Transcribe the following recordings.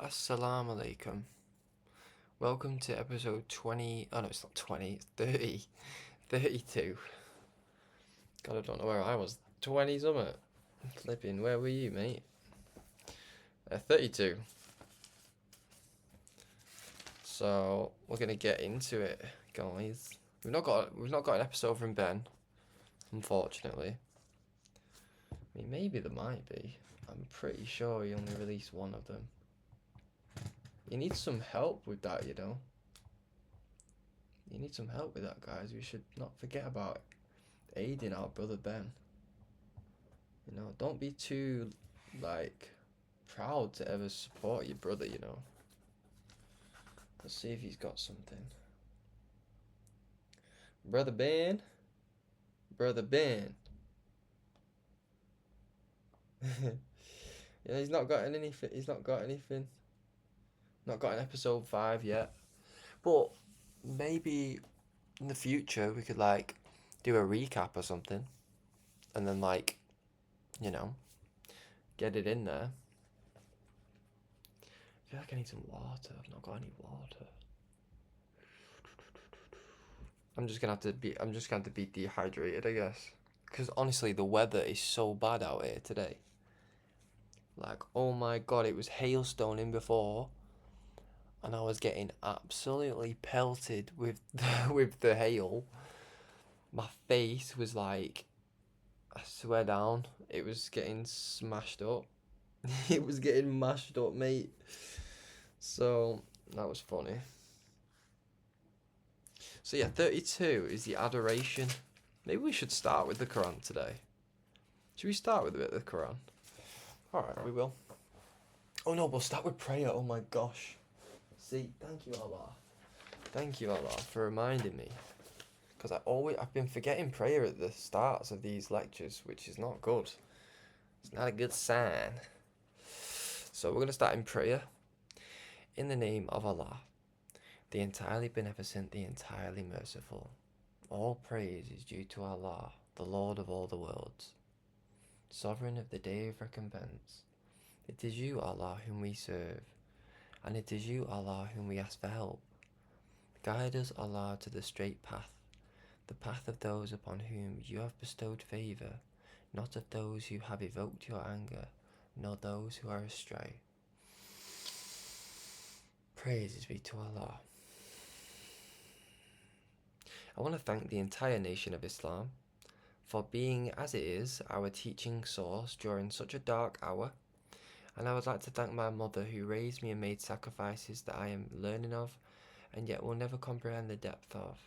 Assalamu alaikum. Welcome to episode 20. Oh no, it's not 20, it's 30. 32. God, I don't know where I was. 20 something. Flipping, where were you, mate? 32. So, we're gonna get into it, guys. We've not got an episode from Ben, unfortunately. I mean, maybe there might be. I'm pretty sure he only released one of them. He needs some help with that, you know. You need some help with that, guys. We should not forget about aiding our brother Ben. You know, don't be too, proud to ever support your brother, you know. Let's see if he's got something. Brother Ben. Brother Ben. Yeah, he's not got anything. Not got an episode 5 yet. But maybe in the future we could, do a recap or something. And then, get it in there. I feel like I need some water. I've not got any water. I'm just gonna have to be dehydrated, I guess. Because honestly, the weather is so bad out here today. Like, oh my god, it was hailstoning before, and I was getting absolutely pelted with with the hail. My face was like, I swear down, it was getting smashed up. It was getting mashed up, mate. So that was funny. So yeah, 32 is the adoration. Maybe we should start with the Quran today. Should we start with a bit of the Quran? Alright, we will. Oh no, we'll start with prayer. Oh my gosh. See, thank you Allah. Thank you Allah for reminding me. Because I've been forgetting prayer at the starts of these lectures, which is not good. It's not a good sign. So we're going to start in prayer. In the name of Allah, the entirely beneficent, the entirely merciful. All praise is due to Allah, the Lord of all the worlds, sovereign of the day of recompense. It is you, Allah, whom we serve, and it is you, Allah, whom we ask for help. Guide us, Allah, to the straight path, the path of those upon whom you have bestowed favour, not of those who have evoked your anger, nor those who are astray. Praises be to Allah. I want to thank the entire nation of Islam for being, as it is, our teaching source during such a dark hour, and I would like to thank my mother who raised me and made sacrifices that I am learning of and yet will never comprehend the depth of.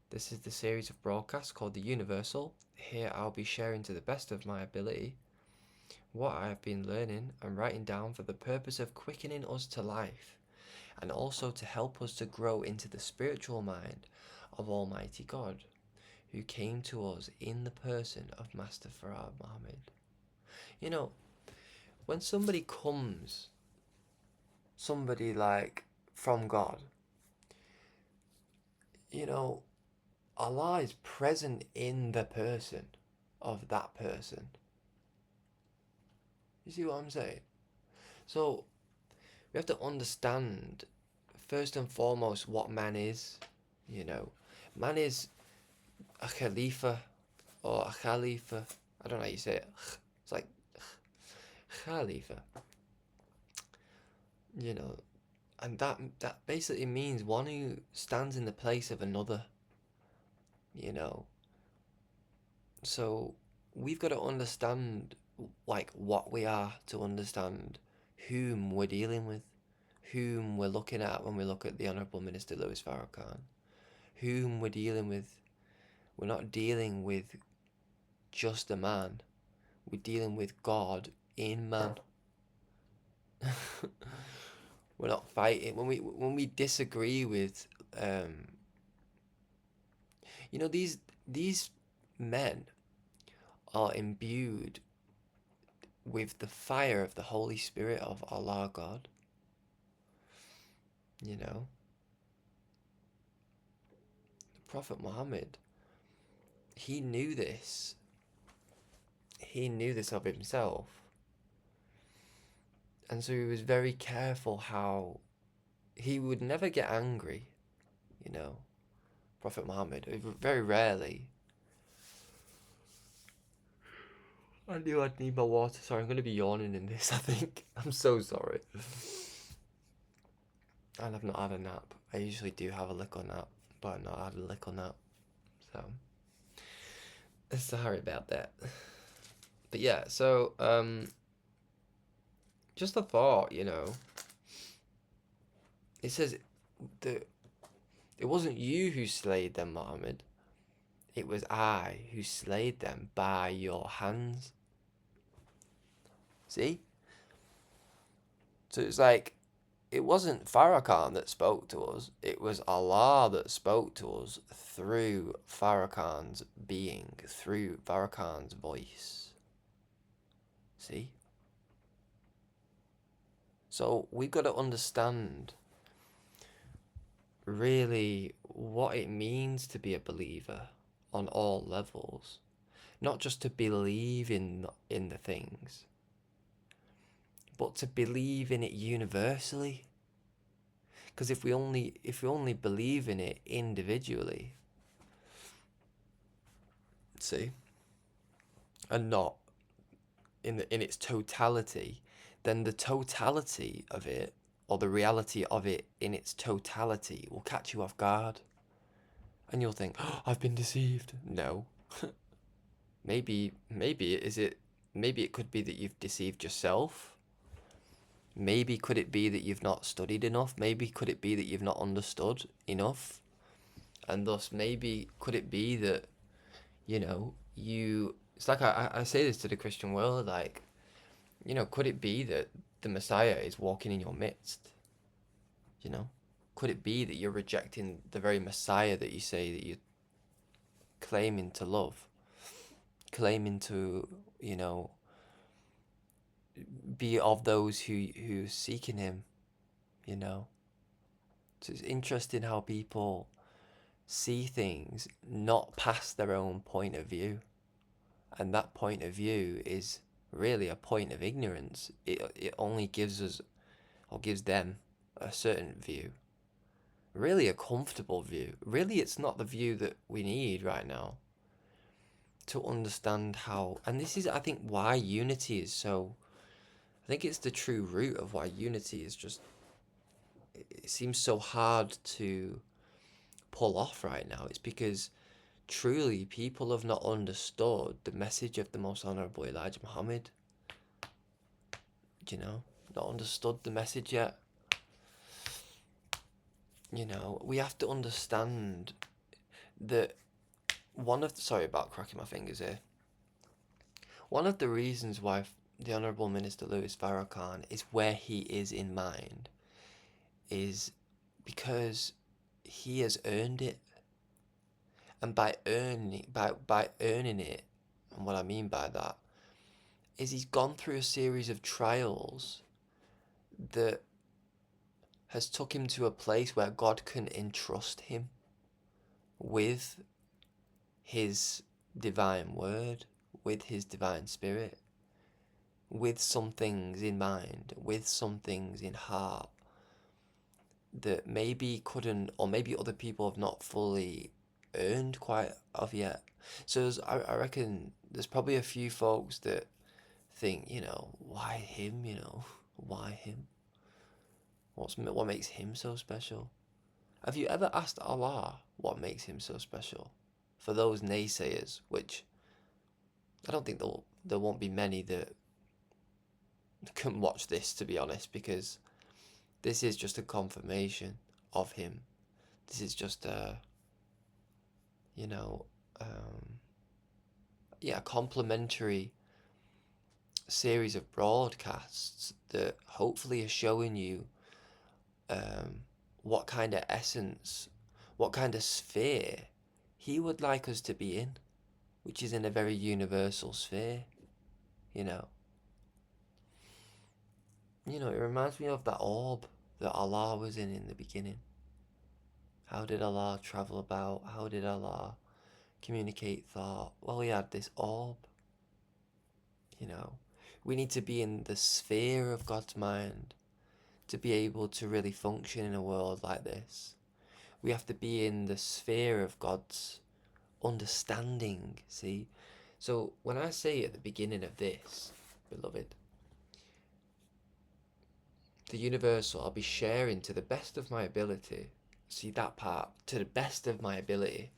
This is the series of broadcasts called The Universal. Here I'll be sharing to the best of my ability what I have been learning and writing down for the purpose of quickening us to life, and also to help us to grow into the spiritual mind of Almighty God, who came to us in the person of Master Fard Muhammad. You know, when somebody comes, from God, you know, Allah is present in the person of that person. You see what I'm saying? So, we have to understand, first and foremost, what man is. You know, man is a khalifa or a khalifa. I don't know how you say it. It's like khalifa. You know, and that basically means one who stands in the place of another. You know, so we've got to understand what we are to understand whom we're dealing with, whom we're looking at when we look at the Honourable Minister Louis Farrakhan, whom we're dealing with. We're not dealing with just a man. We're dealing with God in man. We're not fighting when we disagree with these men are imbued with the fire of the Holy Spirit of Allah God. You know, the Prophet Muhammad, he knew this. He knew this of himself. And so he was very careful how he would never get angry, you know, Prophet Muhammad. Very rarely. I knew I'd need my water. Sorry, I'm going to be yawning in this, I think. I'm so sorry. And I've not had a nap. I usually do have a little nap, but I've not had a little nap. So, sorry about that. But yeah, so, just a thought, you know. It says that it wasn't you who slayed them, Muhammad. It was I who slayed them by your hands. See? So it's like, it wasn't Farrakhan that spoke to us. It was Allah that spoke to us through Farrakhan's being, through Farrakhan's voice. See? So we've got to understand really what it means to be a believer on all levels. Not just to believe in the things, but to believe in it universally. Because if we only believe in it individually, see, and not in its totality, then the totality of it, or the reality of it in its totality, will catch you off guard, and you'll think, oh, I've been deceived. No. maybe it could be that you've deceived yourself. Maybe could it be that you've not studied enough? Maybe could it be that you've not understood enough? And thus, maybe could it be that, you know, it's like I say this to the Christian world, like, you know, could it be that the Messiah is walking in your midst? You know? Could it be that you're rejecting the very Messiah that you say that you're claiming to love? Claiming to, you know, be of those who seeking him, you know? So it's interesting how people see things not past their own point of view. And that point of view is really a point of ignorance. It only gives us, or gives them, a certain view. Really a comfortable view. Really it's not the view that we need right now to understand how, and this is, I think, why unity is so, I think it's the true root of why unity is just, it seems so hard to pull off right now. It's because truly people have not understood the message of the most Honourable Elijah Muhammad. You know, not understood the message yet. You know, we have to understand that sorry about cracking my fingers here. One of the reasons why the Honourable Minister Louis Farrakhan is where he is in mind is because he has earned it. And by earning it, and what I mean by that is he's gone through a series of trials that has took him to a place where God can entrust him with his divine word, with his divine spirit, with some things in mind, with some things in heart that maybe couldn't, or maybe other people have not fully earned quite of yet. So I reckon there's probably a few folks that think, you know, why him, you know, why him? What makes him so special? Have you ever asked Allah what makes him so special? For those naysayers, which I don't think there won't be many that can watch this, to be honest, because this is just a confirmation of him. This is just a, you know, a complimentary series of broadcasts that hopefully are showing you what kind of essence, what kind of sphere he would like us to be in, which is in a very universal sphere, you know. You know, it reminds me of that orb that Allah was in the beginning. How did Allah travel about? How did Allah communicate thought? Well, he had this orb, you know. We need to be in the sphere of God's mind to be able to really function in a world like this. We have to be in the sphere of God's understanding, see? So when I say at the beginning of this, beloved, the universal, I'll be sharing to the best of my ability. See that part? To the best of my ability.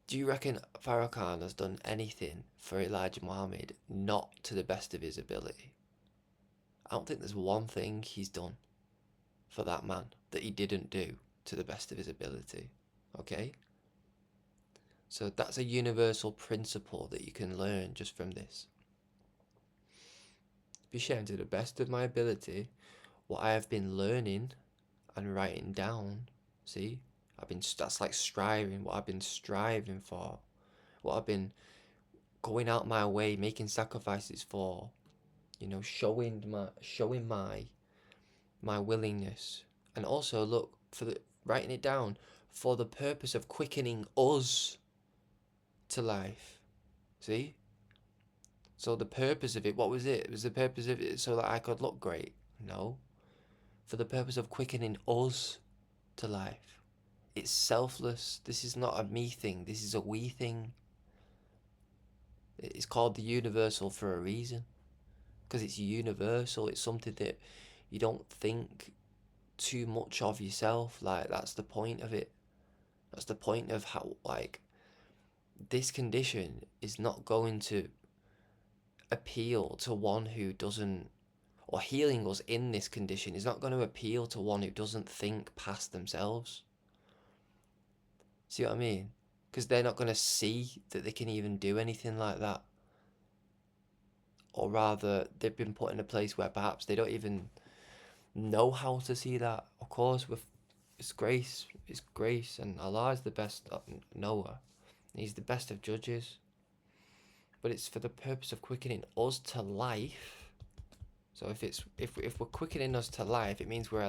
Do you reckon Farrakhan has done anything for Elijah Muhammad not to the best of his ability? I don't think there's one thing he's done for that man that he didn't do to the best of his ability. Okay? So that's a universal principle that you can learn just from this. Be sharing to the best of my ability what I have been learning and writing down. See? That's like striving, what I've been striving for, what I've been going out my way, making sacrifices for, showing my willingness. And also look, writing it down for the purpose of quickening us to life. See? So the purpose of it, what was it? Was the purpose of it so that I could look great? No. For the purpose of quickening us to life. It's selfless. This is not a me thing. This is a we thing. It's called the universal for a reason. Because it's universal. It's something that you don't think too much of yourself. Like, that's the point of it. That's the point of how, like, this condition is not going to appeal to one who doesn't, or healing us in this condition is not going to appeal to one who doesn't think past themselves. See what I mean? Because they're not going to see that they can even do anything like that. Or rather, they've been put in a place where perhaps they don't even know how to see that. Of course, it's grace, and Allah is the best knower. He's the best of judges. But it's for the purpose of quickening us to life. So if we're quickening us to life, it means we're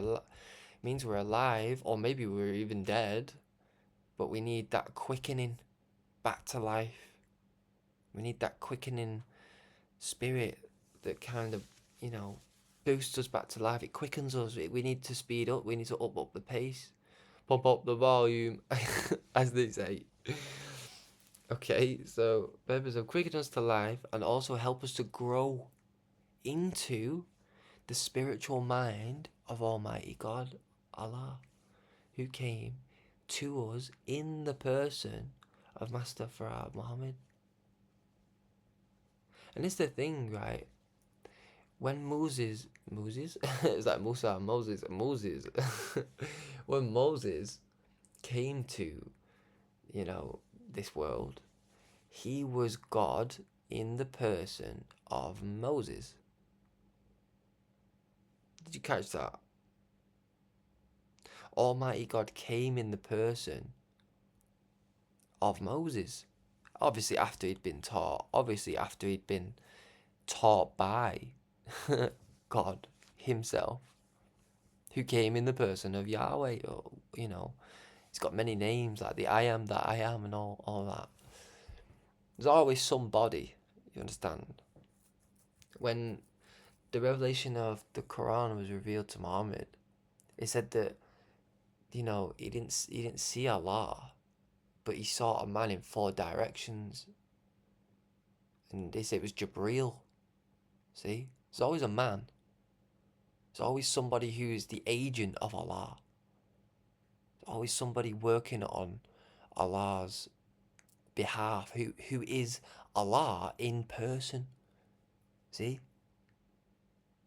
alive, or maybe we're even dead. But we need that quickening back to life. We need that quickening spirit that kind of, boosts us back to life. It quickens us. We need to speed up. We need to up the pace. Pump up the volume, as they say. Okay, so purpose of quickening us to life and also help us to grow into the spiritual mind of Almighty God, Allah, who came to us in the person of Master Fard Muhammad. And it's the thing, right? When Moses, it's like Moses. When Moses came to, this world, he was God in the person of Moses. Did you catch that? Almighty God came in the person of Moses. Obviously after he'd been taught. Obviously after he'd been taught by God himself. Who came in the person of Yahweh. Or, he's got many names like the I am that I am and all that. There's always somebody, you understand? When the revelation of the Quran was revealed to Muhammad, it said that, he didn't see Allah, but he saw a man in 4 directions. And they say it was Jibreel. See? There's always a man. There's always somebody who's the agent of Allah. There's always somebody working on Allah's behalf who is Allah in person. See?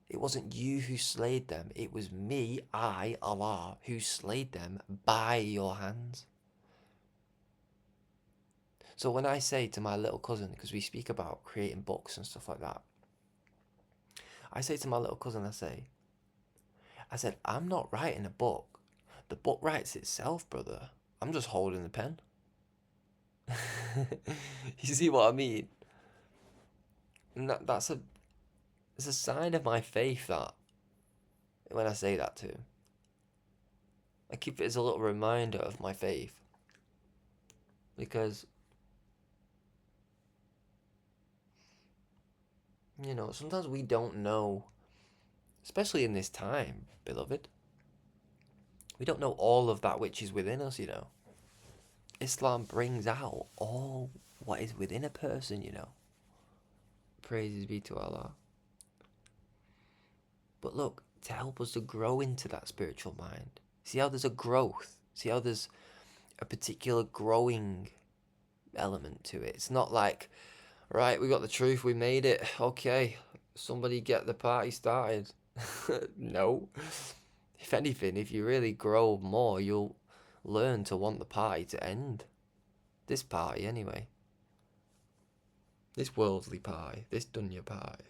It wasn't you who slayed them. It was me, I, Allah, who slayed them by your hands. So when I say to my little cousin, because we speak about creating books and stuff like that, I say to my little cousin, I said, I'm not writing a book. The book writes itself, brother. I'm just holding the pen. You see what I mean? And it's a sign of my faith that when I say that to him, I keep it as a little reminder of my faith. Because You know, sometimes we don't know, especially in this time, beloved. We don't know all of that which is within us, you know. Islam brings out all what is within a person, you know. Praises be to Allah. But look, to help us to grow into that spiritual mind, see how there's a growth, see how there's a particular growing element to it. It's not like, right, we got the truth, we made it, okay, somebody get the party started. No. If anything, if you really grow more, you'll learn to want the party to end. This party, anyway. This worldly party, this dunya party.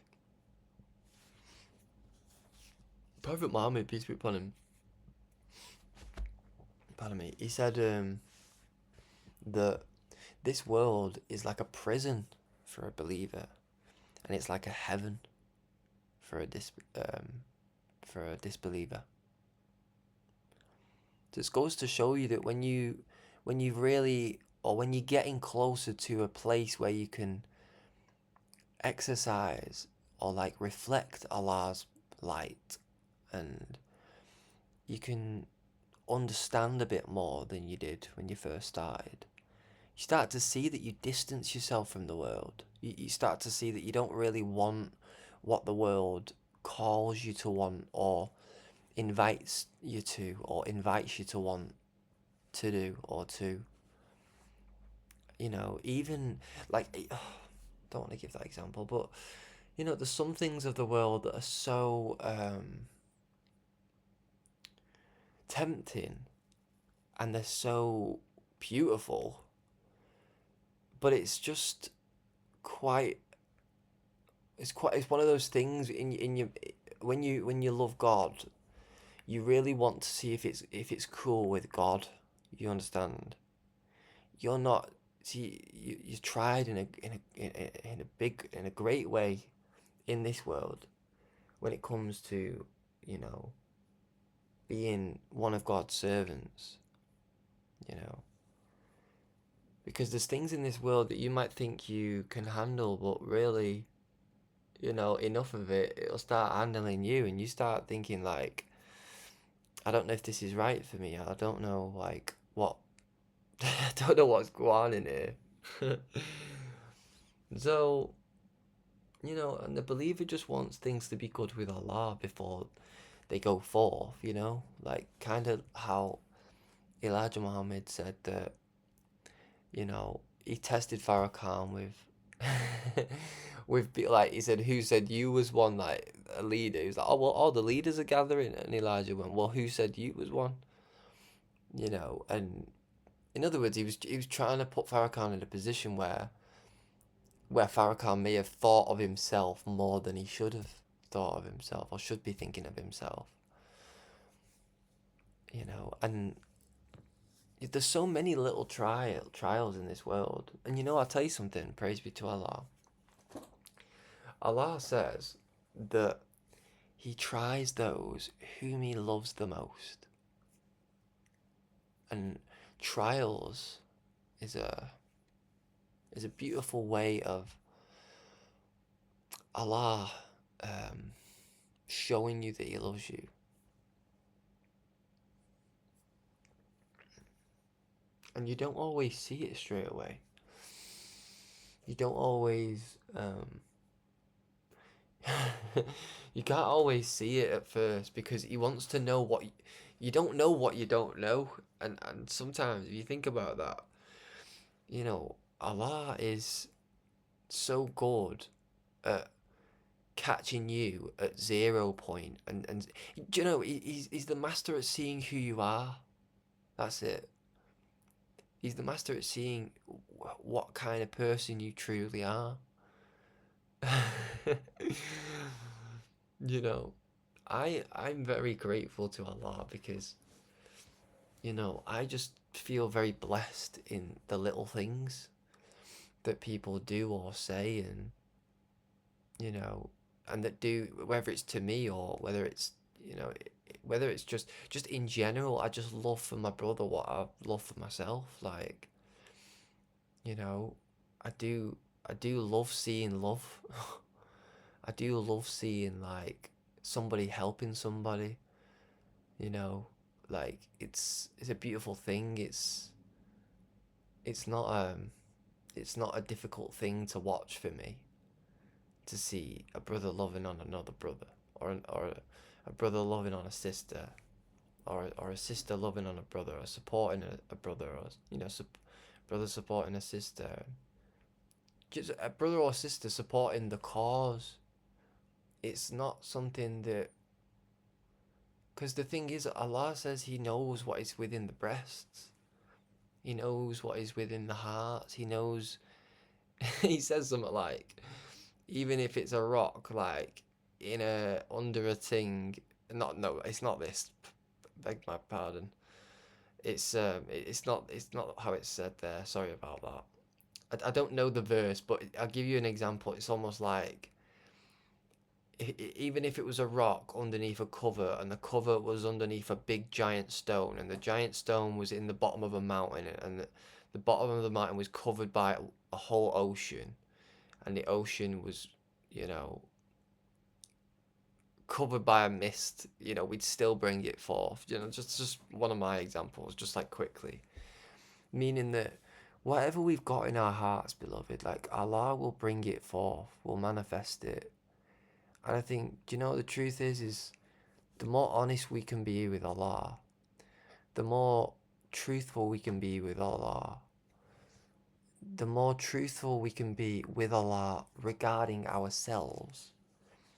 Prophet Muhammad, peace be upon him, pardon me, he said that this world is like a prison for a believer, and it's like a heaven for a disbeliever. This goes to show you that when you really, or when you're getting closer to a place where you can exercise or like reflect Allah's light, and you can understand a bit more than you did when you first started, you start to see that you distance yourself from the world. You start to see that you don't really want what the world calls you to want, or invites you to, or invites you to want to do, or to, you know, even like, don't want to give that example, but you know, there's some things of the world that are so tempting, and they're so beautiful, but it's just quite, it's one of those things in your, when you love God, you really want to see if it's cool with God. You understand? You're not, see, you tried in a great way in this world when it comes to, you know, being one of God's servants, you know. Because there's things in this world that you might think you can handle, but really, you know, enough of it, it'll start handling you, and you start thinking like, I don't know if this is right for me. I don't know, like, what, I don't know what's going on in here. So, you know, and the believer just wants things to be good with Allah before they go forth, you know? Like, kind of how Elijah Muhammad said that, you know, he tested Farrakhan with, like, he said, who said you was one, like, a leader? He was like, oh, well, all the leaders are gathering. And Elijah went, well, who said you was one? You know, and in other words, he was trying to put Farrakhan in a position where Farrakhan may have thought of himself more than he should have thought of himself, or should be thinking of himself. You know, and there's so many little trials in this world. And you know, I'll tell you something, praise be to Allah. Allah says that he tries those whom he loves the most. And trials is a beautiful way of Allah showing you that he loves you. And you don't always see it straight away. You don't always you can't always see it at first, because he wants to know what you don't know, what you don't know. And sometimes if you think about that, you know, Allah is so good at catching you at 0 point, and you know, he's the master at seeing who you are. That's it. He's the master at seeing what kind of person you truly are. You know, I'm very grateful to Allah, because, you know, I just feel very blessed in the little things that people do or say, and, you know, and that do, whether it's to me or whether it's, you know, whether it's just in general. I just love for my brother what I love for myself. Like, you know, I do love seeing love. I do love seeing like somebody helping somebody, you know, like it's a beautiful thing. It's not it's not a difficult thing to watch for me, to see a brother loving on another brother, or a brother loving on a sister, or a sister loving on a brother, or supporting a brother, or brother supporting a sister, just a brother or sister supporting the cause. It's not something that, because the thing is, Allah says He knows what is within the breasts. He knows what is within the hearts. He knows. He says something like, even if it's a rock, like in a under a thing. Not no, it's not this. Beg my pardon. It's not how it's said there. Sorry about that. I don't know the verse, but I'll give you an example. It's almost like, even if it was a rock underneath a cover, and the cover was underneath a big giant stone, and the giant stone was in the bottom of a mountain, and the bottom of the mountain was covered by a whole ocean, and the ocean was, you know, covered by a mist, we'd still bring it forth. Just one of my examples, just like quickly. Meaning that whatever we've got in our hearts, beloved, like Allah will bring it forth, will manifest it. And I think, do you know what the truth is the more honest we can be with Allah, the more truthful we can be with Allah, the more truthful we can be with Allah regarding ourselves,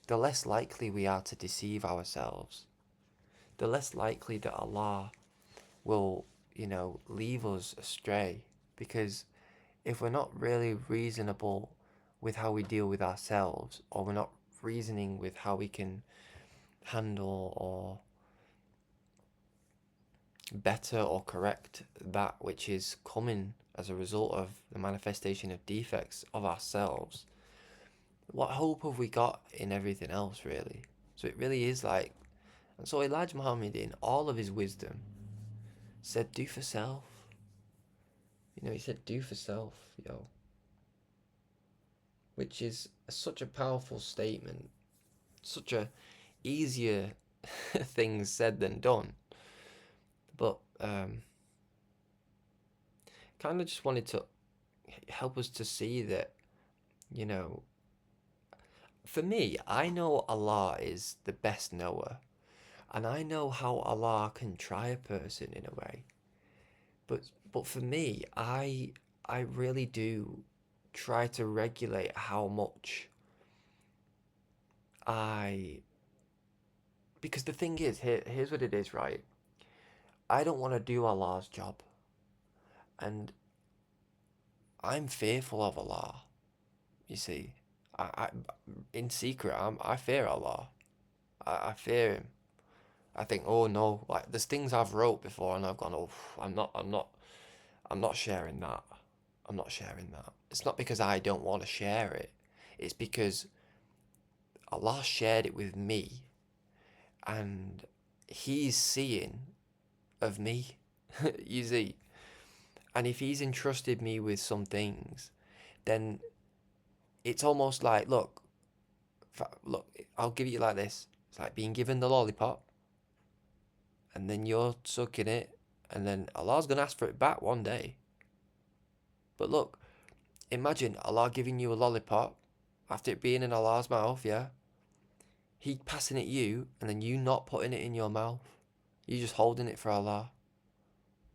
the less likely we are to deceive ourselves, the less likely that Allah will, leave us astray. Because if we're not really reasonable with how we deal with ourselves, or we're not reasoning with how we can handle or better or correct that which is coming as a result of the manifestation of defects of ourselves, what hope have we got in everything else, really? So it really is like, and so Elijah Muhammad, in all of his wisdom, said, do for self. He said, do for self, which is such a powerful statement, such a easier thing said than done. But kind of just wanted to help us to see that, for me, I know Allah is the best knower, and I know how Allah can try a person in a way. But for me, I really do try to regulate how much because the thing is, here's what it is, right? I don't want to do Allah's job, and I'm fearful of Allah. You see, I in secret, I fear Allah. I fear Him. I think, oh no, like there's things I've wrote before, and I've gone, oh, I'm not sharing that. I'm not sharing that. It's not because I don't want to share it. It's because Allah shared it with me, and He's seeing of me. You see, and if He's entrusted me with some things, then it's almost like, look, I'll give it like this. It's like being given the lollipop, and then you're sucking it, and then Allah's gonna ask for it back one day. But look, imagine Allah giving you a lollipop after it being in Allah's mouth, yeah? He passing it you, and then you not putting it in your mouth. You just holding it for Allah.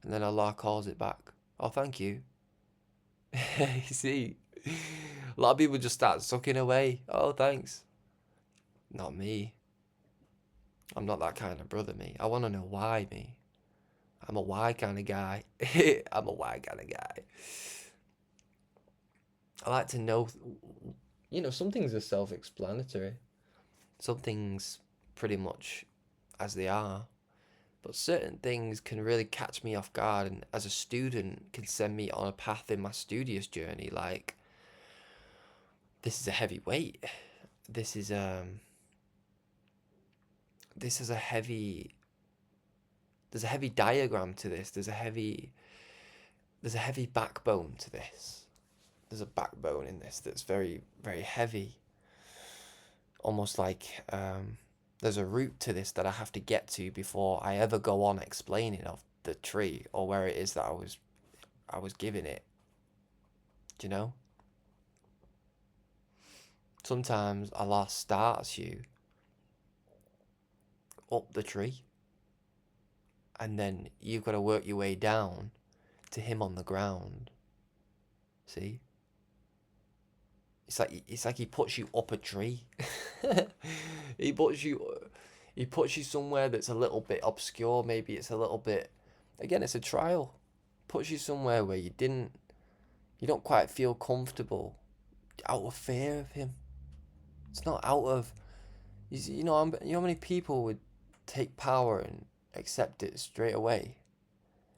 And then Allah calls it back. Oh, thank you. You see, a lot of people just start sucking away. Oh, thanks. Not me. I'm not that kind of brother, me. I want to know why, me. I'm a why kind of guy. I'm a why kind of guy. I like to know, some things are self-explanatory. Some things pretty much as they are. But certain things can really catch me off guard, and as a student can send me on a path in my studious journey. Like, this is a heavy weight. This is a heavy. There's a heavy diagram to this. There's a heavy backbone to this. There's a backbone in this that's very, very heavy. almost like there's a route to this that I have to get to before I ever go on explaining of the tree or where it is that I was giving it. Do you know? Sometimes Allah starts you up the tree, and then you've got to work your way down to him on the ground. See? It's like he puts you up a tree. he puts you somewhere that's a little bit obscure. Maybe it's a little bit. Again, it's a trial. Puts you somewhere where you don't quite feel comfortable, out of fear of him. It's not out of. You know how many people would take power and accept it straight away,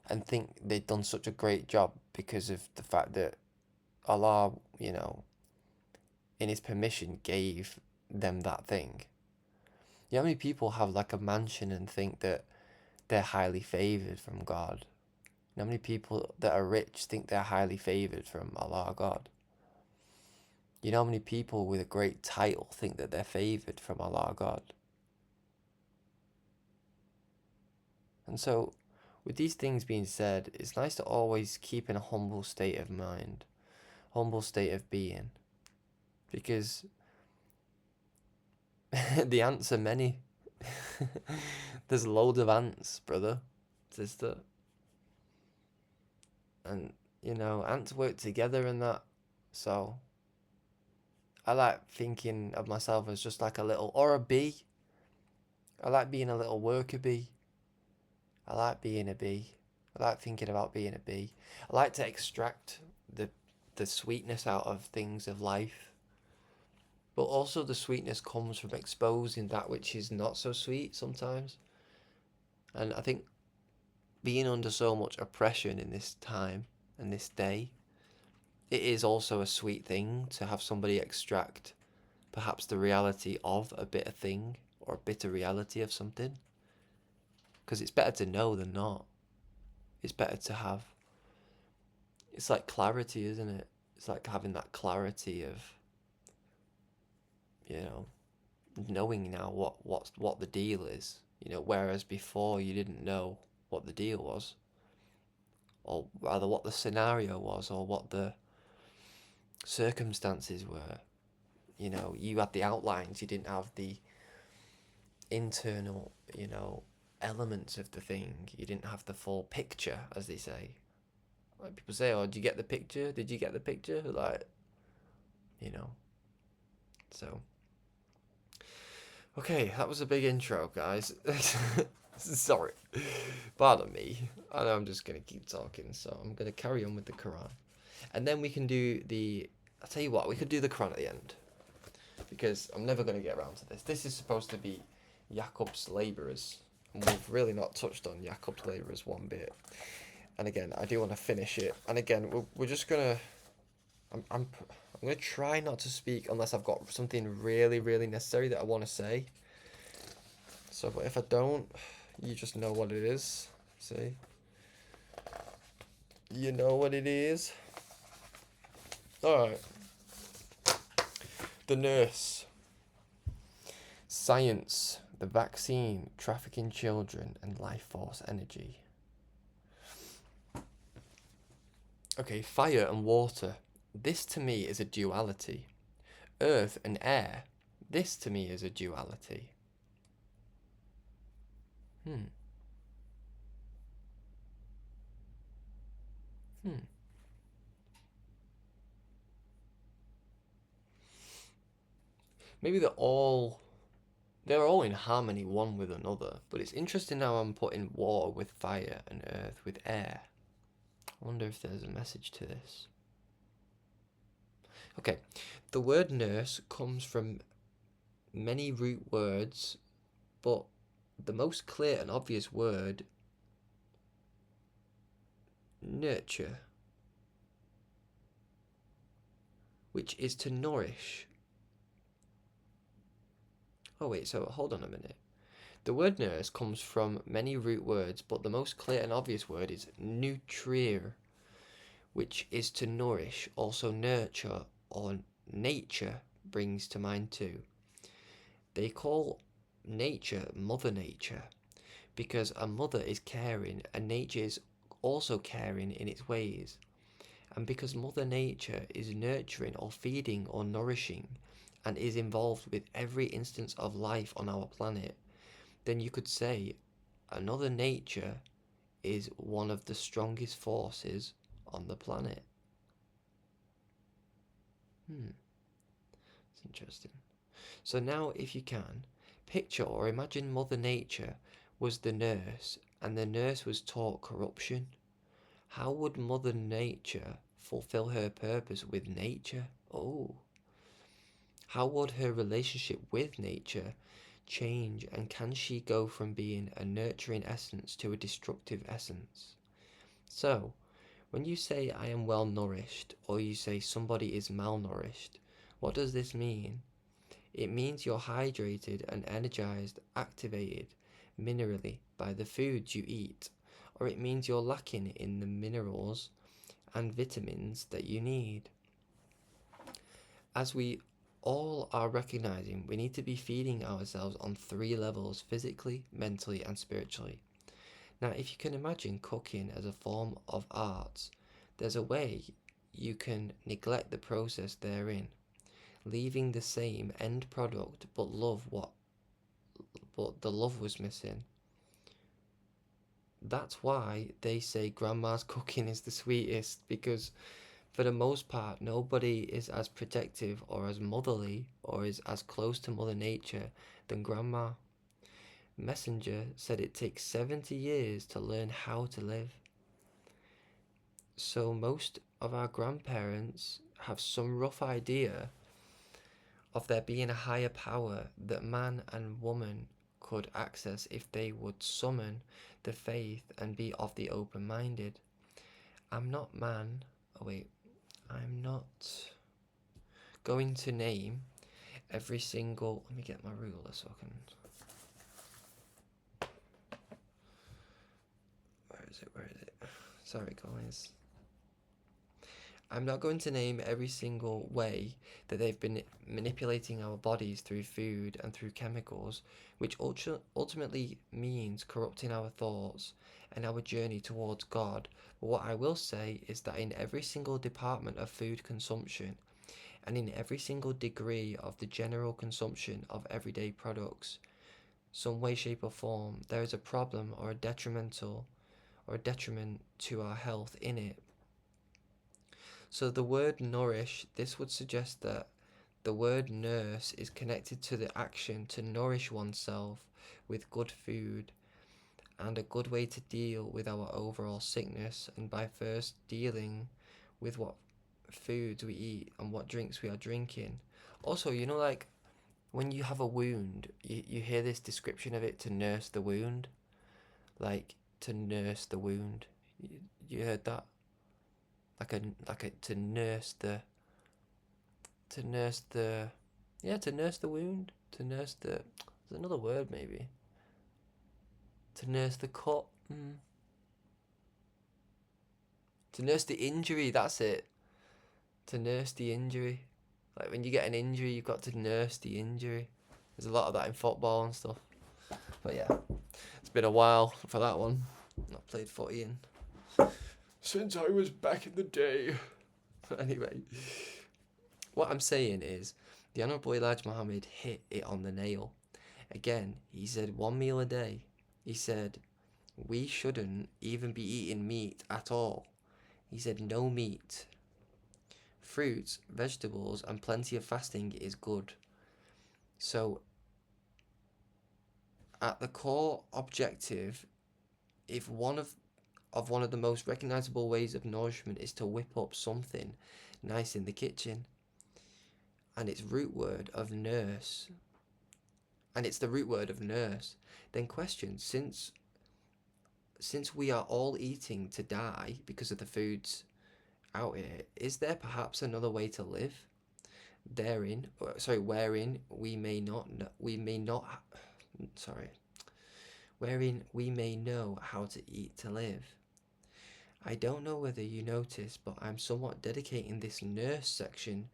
and think they'd done such a great job because of the fact that Allah, in His permission, gave them that thing. You know how many people have like a mansion and think that they're highly favored from God? You know how many people that are rich think they're highly favored from Allah God? You know how many people with a great title think that they're favored from Allah God? And so, with these things being said, it's nice to always keep in a humble state of mind, humble state of being, because the ants are many. There's loads of ants, brother, sister. And, ants work together and that. So, I like thinking of myself as just like or a bee. I like being a little worker bee. I like being a bee. I like thinking about being a bee. I like to extract the sweetness out of things of life. But also the sweetness comes from exposing that which is not so sweet sometimes. And I think being under so much oppression in this time and this day, it is also a sweet thing to have somebody extract perhaps the reality of a bitter thing or a bitter reality of something. Because it's better to know than not. It's better to have. It's like clarity, isn't it? It's like having that clarity of, knowing now what the deal is. Whereas before you didn't know what the deal was, or rather what the scenario was, or what the circumstances were. You had the outlines, you didn't have the internal, elements of the thing. You didn't have the full picture, as they say. Like people say, "Oh, did you get the picture? Did you get the picture?" Like, So, okay, that was a big intro, guys. Sorry, pardon me. I know I'm just gonna keep talking, so I'm gonna carry on with the Quran, and then we can do the. I'll tell you what, we could do the Quran at the end, because I'm never gonna get around to this. This is supposed to be Yakubs labourers. And we've really not touched on Yakub's labourers one bit. And again, I do want to finish it. And again, we're just gonna. I'm gonna try not to speak unless I've got something really, really necessary that I want to say. So, but if I don't, you just know what it is. See? You know what it is. All right. The nurse. Science. The vaccine, trafficking children, and life force energy. Okay, fire and water. This to me is a duality. Earth and air. This to me is a duality. Maybe they're all in harmony one with another, but it's interesting how I'm putting water with fire and earth with air. I wonder if there's a message to this. Okay, the word nurse comes from many root words, but the most clear and obvious word, nurture, which is to nourish. Oh wait, so hold on a minute. The word nurse comes from many root words, but the most clear and obvious word is nutrir, which is to nourish. Also nurture or nature brings to mind too. They call nature Mother Nature because a mother is caring and nature is also caring in its ways. And because Mother Nature is nurturing or feeding or nourishing and is involved with every instance of life on our planet, then you could say another nature is one of the strongest forces on the planet. It's interesting. So now, if you can, picture or imagine Mother Nature was the nurse and the nurse was taught corruption. How would Mother Nature fulfill her purpose with nature? Oh. How would her relationship with nature change, and can she go from being a nurturing essence to a destructive essence? So, when you say I am well nourished, or you say somebody is malnourished, what does this mean? It means you're hydrated and energized, activated minerally by the foods you eat, or it means you're lacking in the minerals and vitamins that you need. As we all are recognizing, we need to be feeding ourselves on 3 levels: physically, mentally, and spiritually. Now, if you can imagine cooking as a form of art, there's a way you can neglect the process therein, leaving the same end product but the love was missing. That's why they say grandma's cooking is the sweetest, because for the most part nobody is as protective or as motherly or is as close to Mother Nature than grandma. Messenger said it takes 70 years to learn how to live. So most of our grandparents have some rough idea of there being a higher power that man and woman could access if they would summon the faith and be of the open-minded. I'm not going to name every single, let me get my ruler so I can, where is it, sorry guys. I'm not going to name every single way that they've been manipulating our bodies through food and through chemicals, which ultimately means corrupting our thoughts and our journey towards God. But what I will say is that in every single department of food consumption and in every single degree of the general consumption of everyday products, some way, shape or form, there is a problem or a detriment to our health in it. So the word nourish, this would suggest that the word nurse is connected to the action to nourish oneself with good food, and a good way to deal with our overall sickness, and by first dealing with what foods we eat and what drinks we are drinking. Also, like when you have a wound, you hear this description of it, to nurse the wound. Like, to nurse the wound. You heard that? To nurse the wound, to nurse the, there's another word maybe, to nurse the cut, to nurse the injury, that's it, to nurse the injury. Like when you get an injury, you've got to nurse the injury. There's a lot of that in football and stuff. But yeah, it's been a while for that one. Not played footy in since I was back in the day. Anyway, what I'm saying is, the Honourable Elijah Muhammad hit it on the nail. Again, he said 1 meal a day. He said we shouldn't even be eating meat at all. He said no meat. Fruits, vegetables, and plenty of fasting is good. So, at the core objective, if one of the most recognizable ways of nourishment is to whip up something nice in the kitchen, and it's root word of nurse, and it's the root word of nurse, then question, since we are all eating to die because of the foods out here, is there perhaps another way to live wherein we may know how to eat to live? I don't know whether you notice, but I'm somewhat dedicating this nurse section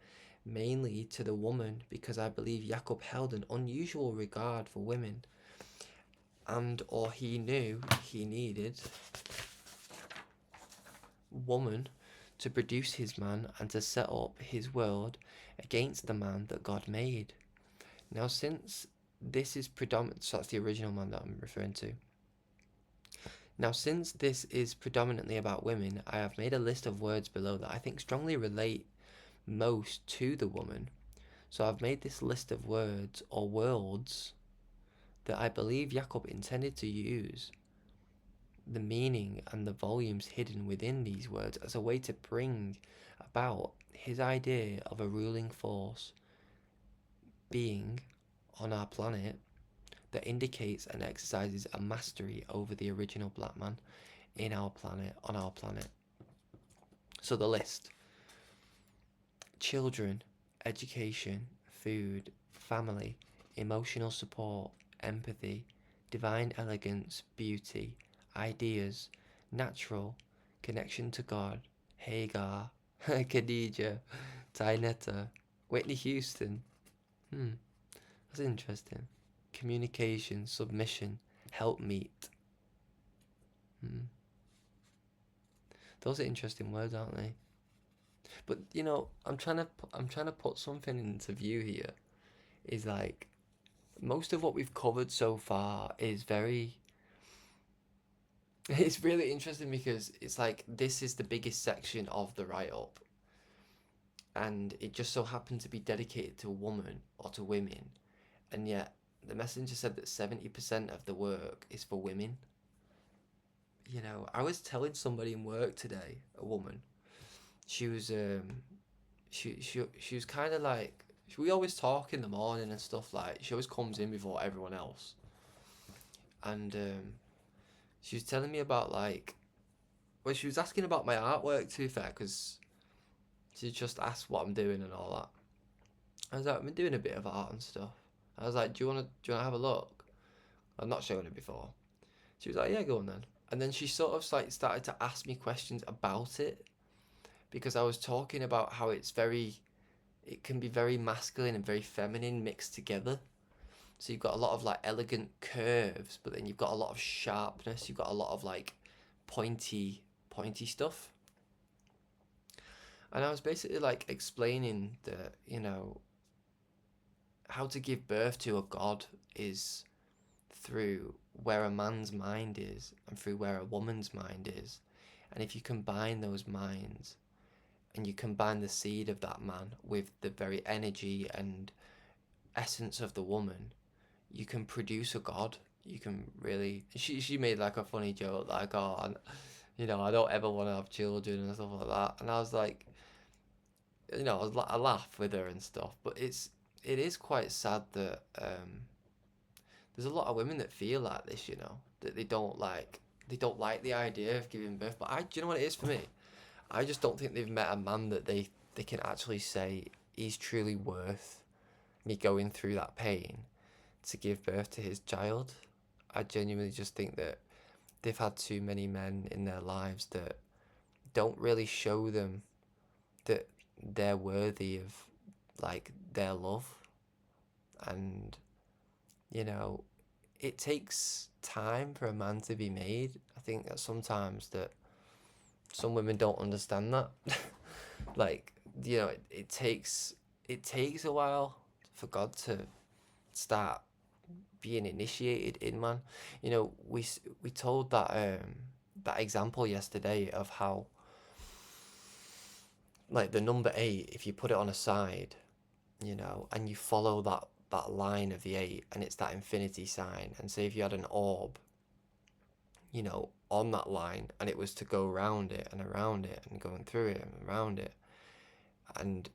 mainly to the woman, because I believe Yakub held an unusual regard for women, and or he knew he needed woman to produce his man and to set up his world against the man that God made. Now, since this is predominant, so that's the original man that I'm referring to. Now, since this is predominantly about women, I have made a list of words below that I think strongly relate most to the woman. So I've made this list of words or worlds that I believe Yakub intended to use the meaning and the volumes hidden within these words as a way to bring about his idea of a ruling force being on our planet that indicates and exercises a mastery over the original black man in our planet, on our planet. So the list: children, education, food, family, emotional support, empathy, divine elegance, beauty, ideas, natural, connection to God, Hagar, Khadijah, Tynetta, Whitney Houston. That's interesting. Communication, submission, helpmeet. Those are interesting words, aren't they? But you know, I'm trying to put something into view here. Is like most of what we've covered so far is very. It's really interesting because it's like this is the biggest section of the write-up, and it just so happened to be dedicated to a woman or to women, and yet the messenger said that 70% of the work is for women. You know, I was telling somebody in work today, a woman, she was she was kind of like, we always talk in the morning and stuff, like she always comes in before everyone else, and she was telling me about like, well, she was asking about my artwork, to be fair, because she just asked what I'm doing and all that. I was like, I've been doing a bit of art and stuff. I was like, do you want to have a look? I've not shown it before. She was like, yeah, go on then. And then she sort of like started to ask me questions about it, because I was talking about how it can be very masculine and very feminine mixed together. So you've got a lot of like elegant curves, but then you've got a lot of sharpness. You've got a lot of like pointy stuff. And I was basically like explaining that, you know, how to give birth to a god is through where a man's mind is and through where a woman's mind is. And if you combine those minds and you combine the seed of that man with the very energy and essence of the woman, you can produce a god. You can really. She made like a funny joke, like, oh, you know, I don't ever want to have children and stuff like that. And I was like, you know, I laugh with her and stuff, but it is quite sad that there's a lot of women that feel like this, you know, that they don't like the idea of giving birth. But do you know what it is for me? I just don't think they've met a man that they can actually say he's truly worth me going through that pain to give birth to his child. I genuinely just think that they've had too many men in their lives that don't really show them that they're worthy of like their love. And you know, it takes time for a man to be made. I think that sometimes that some women don't understand that. Like, you know, it takes a while for God to start being initiated in man. You know, we told that that example yesterday of how like the number 8, if you put it on a side, you know, and you follow that line of the 8 and it's that infinity sign, and say if you had an orb, you know, on that line, and it was to go around it and around it and going through it and around it, and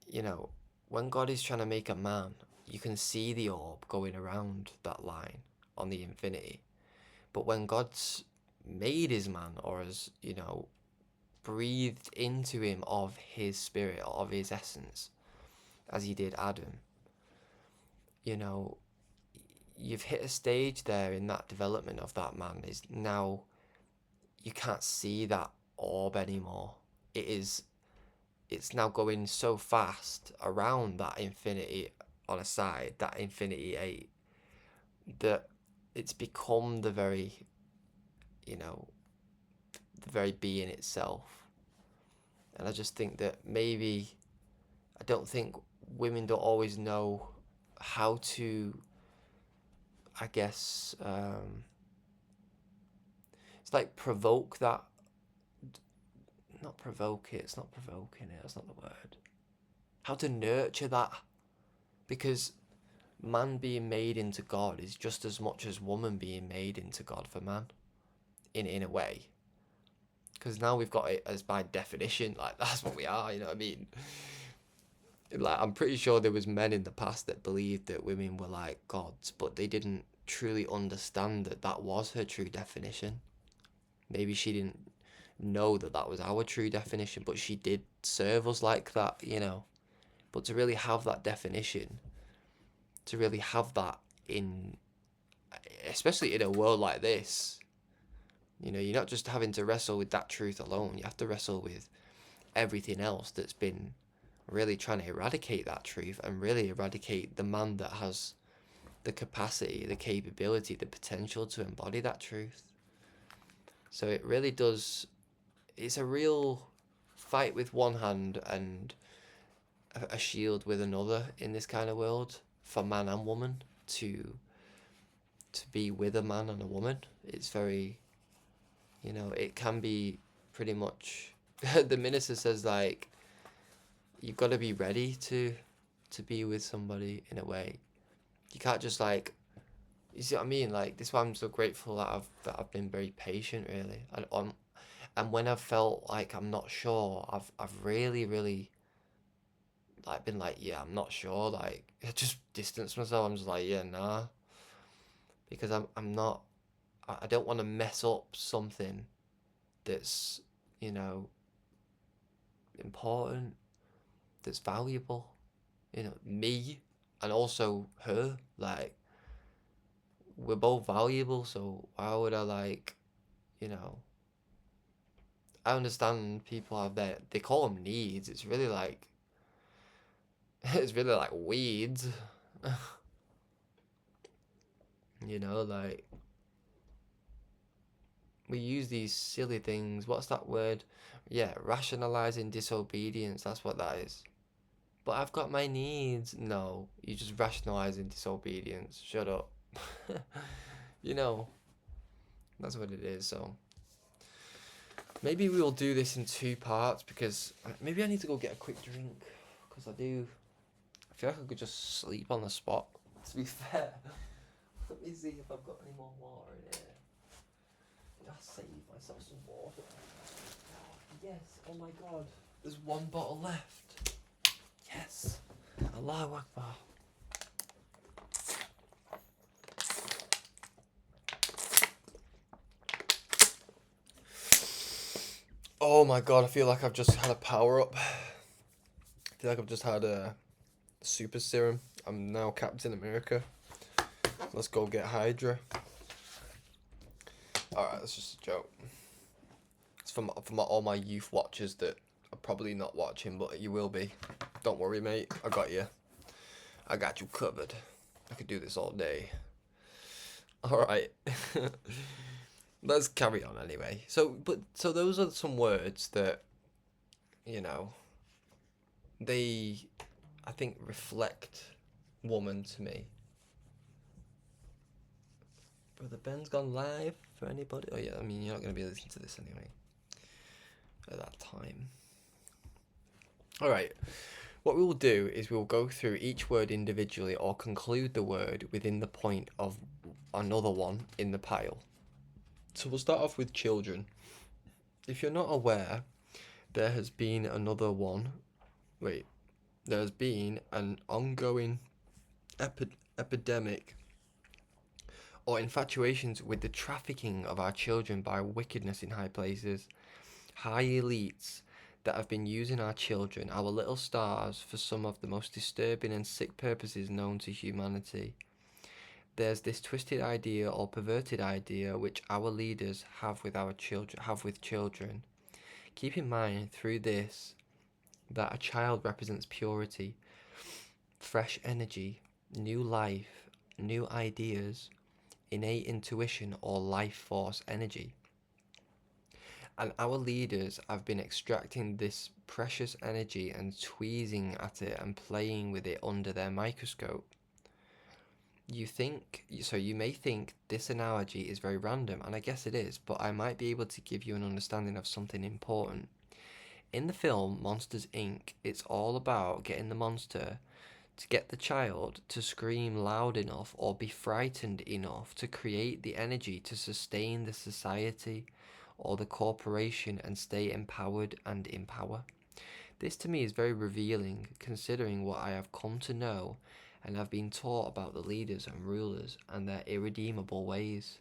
you know, when God is trying to make a man, you can see the orb going around that line on the infinity. But when God's made his man, or has, you know, breathed into him of his spirit, of his essence, as he did Adam, you know, you've hit a stage there in that development of that man. Is now you can't see that orb anymore. It is it's now going so fast around that infinity on a side, that infinity 8, that it's become the very, you know, the very being itself. And I just think that maybe, I don't think women don't always know how to, I guess, it's like provoke that, not provoke it, it's not provoking it, that's not the word. How to nurture that, because man being made into God is just as much as woman being made into God for man, in a way. Because now we've got it as by definition, like that's what we are, you know what I mean? Like, I'm pretty sure there was men in the past that believed that women were like gods, but they didn't truly understand that that was her true definition. Maybe she didn't know that that was our true definition, but she did serve us like that, you know. But to really have that definition, to really have that in, especially in a world like this, you know, you're not just having to wrestle with that truth alone, you have to wrestle with everything else that's been really trying to eradicate that truth, and really eradicate the man that has the capacity, the capability, the potential to embody that truth. So it really does, it's a real fight with one hand and a shield with another in this kind of world, for man and woman to be with a man and a woman. It's very, you know, it can be pretty much the minister says, like, you've got to be ready to be with somebody in a way. You can't just, like, you see what I mean? Like, this is why I'm so grateful that I've been very patient, really. And when I've felt like I'm not sure, I've really like been like, yeah, I'm not sure, like, just distance myself. I'm just like, yeah, nah, because I'm not, I don't want to mess up something that's, you know, important, that's valuable, you know, me and also her. Like, we're both valuable, so why would I, like, you know, I understand people have their, they call them needs, it's really like, it's really like weeds. You know, like, we use these silly things, what's that word? Yeah, rationalizing disobedience, that's what that is. But I've got my needs. No, you're just rationalizing disobedience, shut up. You know, that's what it is. So maybe we'll do this in 2 parts, because maybe I need to go get a quick drink, because I feel like I could just sleep on the spot, to be fair. Let me see if I've got any more water in here. Did I save myself some water? Yes, oh my god, there's 1 bottle left. Yes, Allahu Akbar. Oh my god, I feel like I've just had a power up. I feel like I've just had a super serum. I'm now Captain America. Let's go get Hydra. Alright, that's just a joke. It's for all my youth watchers that are probably not watching, but you will be. Don't worry, mate. I got you. I got you covered. I could do this all day. Alright. Let's carry on anyway. So those are some words that, you know, they, I think, reflect woman to me. Brother Ben's gone live for anybody. Oh yeah, I mean, you're not going to be listening to this anyway at that time. Alright, what we will do is we'll go through each word individually, or conclude the word within the point of another one in the pile. So we'll start off with children. If you're not aware, there has been another one. Wait, there's been an ongoing epidemic or infatuations with the trafficking of our children by wickedness in high places, high elites that have been using our children, our little stars, for some of the most disturbing and sick purposes known to humanity. There's this twisted idea or perverted idea which our leaders have with our children. Keep in mind, through this, that a child represents purity, fresh energy, new life, new ideas, innate intuition, or life force energy. And our leaders have been extracting this precious energy and tweezing at it and playing with it under their microscope. You may think this analogy is very random, and I guess it is, but I might be able to give you an understanding of something important. In the film Monsters Inc., it's all about getting the monster to get the child to scream loud enough or be frightened enough to create the energy to sustain the society or the corporation and stay empowered and in power. This to me is very revealing, considering what I have come to know and have been taught about the leaders and rulers and their irredeemable ways.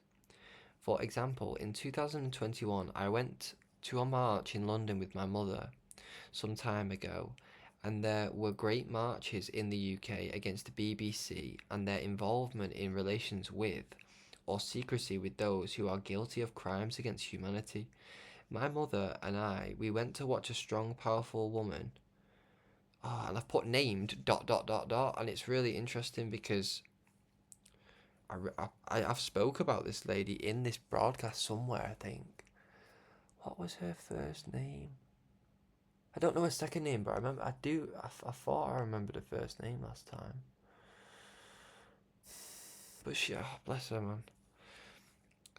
For example, in 2021, I went to a march in London with my mother some time ago, and there were great marches in the UK against the BBC and their involvement in relations with or secrecy with those who are guilty of crimes against humanity. My mother and we went to watch a strong, powerful woman. Oh, and I've put named ... and it's really interesting because I've spoke about this lady in this broadcast somewhere, I think. What was her first name? I don't know her second name, but I remember I thought I remembered her first name last time. But bless her, man.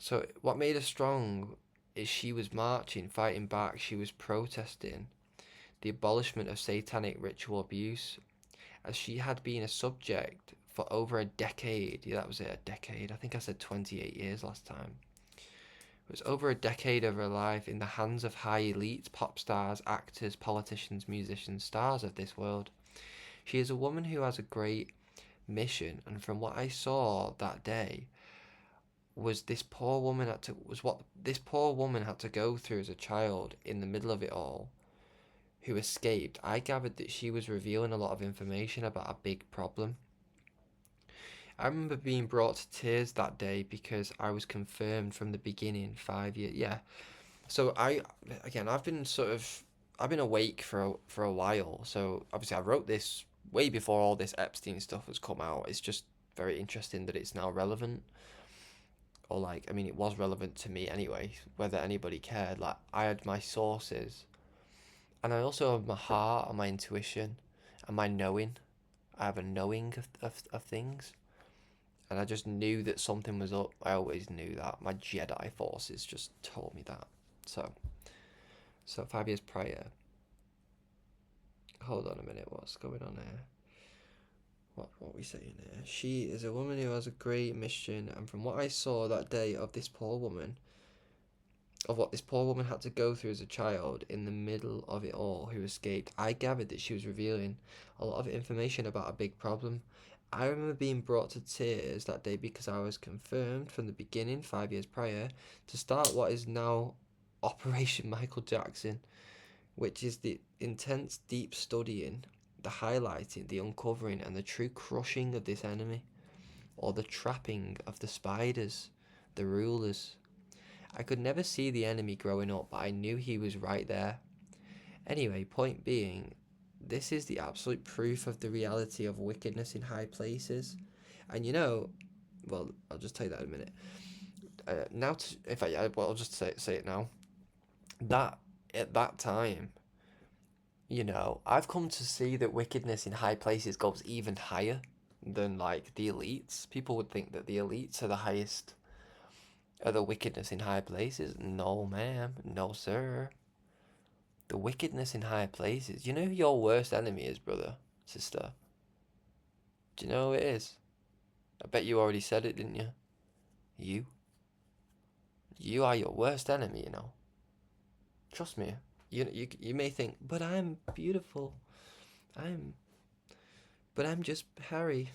So what made her strong is she was marching, fighting back, she was protesting the abolishment of satanic ritual abuse, as she had been a subject for over a decade. Yeah, that was it, a decade. I think I said 28 years last time. It was over a decade of her life in the hands of high elite pop stars, actors, politicians, musicians, stars of this world. She is a woman who has a great mission, and from what I saw that day, what this poor woman had to go through as a child in the middle of it all, who escaped. I gathered that she was revealing a lot of information about a big problem. I remember being brought to tears that day because I was confirmed from the beginning 5 years. Yeah. So I've been awake for a while. So obviously I wrote this way before all this Epstein stuff has come out. It's just very interesting that it's now relevant. Or it was relevant to me anyway, whether anybody cared. Like, I had my sources, and I also have my heart and my intuition and my knowing. I have a knowing of things, and I just knew that something was up. I always knew that. My Jedi forces just told me that. So 5 years prior. Hold on a minute, what's going on here? What are we saying here? She is a woman who has a great mission, and from what I saw that day of what this poor woman had to go through as a child in the middle of it all, who escaped, I gathered that she was revealing a lot of information about a big problem. I remember being brought to tears that day because I was confirmed from the beginning, 5 years prior, to start what is now Operation Michael Jackson, which is the intense, deep studying, the highlighting, the uncovering, and the true crushing of this enemy, or the trapping of the spiders, the rulers. I could never see the enemy growing up, but I knew he was right there. Anyway, point being, this is the absolute proof of the reality of wickedness in high places. And well, I'll just tell you that in a minute. I'll just say it now. That at that time, I've come to see that wickedness in high places goes even higher than the elites. People would think that the elites are the highest, are the wickedness in high places. No, ma'am. No, sir. The wickedness in high places. You know who your worst enemy is, brother, sister? Do you know who it is? I bet you already said it, didn't you? You. You are your worst enemy, Trust me. You may think, but I'm beautiful. But I'm just Harry.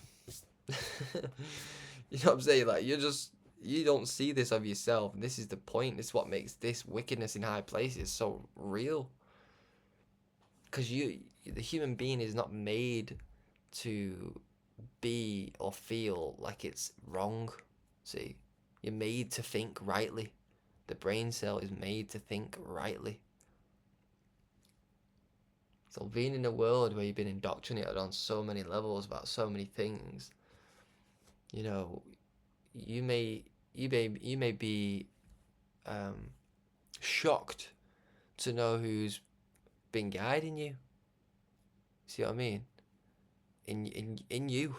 You know what I'm saying? You don't see this of yourself. And this is the point. This is what makes this wickedness in high places so real. Because the human being is not made to be or feel like it's wrong. See, you're made to think rightly. The brain cell is made to think rightly. So being in a world where you've been indoctrinated on so many levels about so many things, you know, you may be shocked to know who's been guiding you. See what I mean? In you.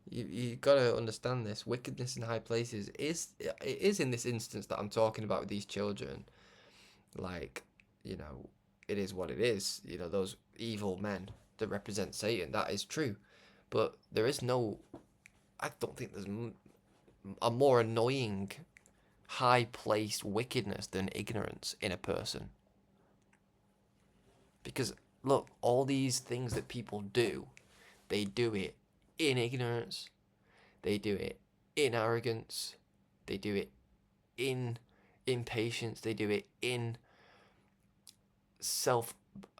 You gotta understand this. Wickedness in high places is in this instance that I'm talking about with these children. Like, you know, it is what it is. You know, those evil men that represent Satan. That is true, but there is no. I don't think there's a more annoying, high-placed wickedness than ignorance in a person. Because look, all these things that people do, they do it in ignorance, they do it in arrogance, they do it in impatience, they do it in self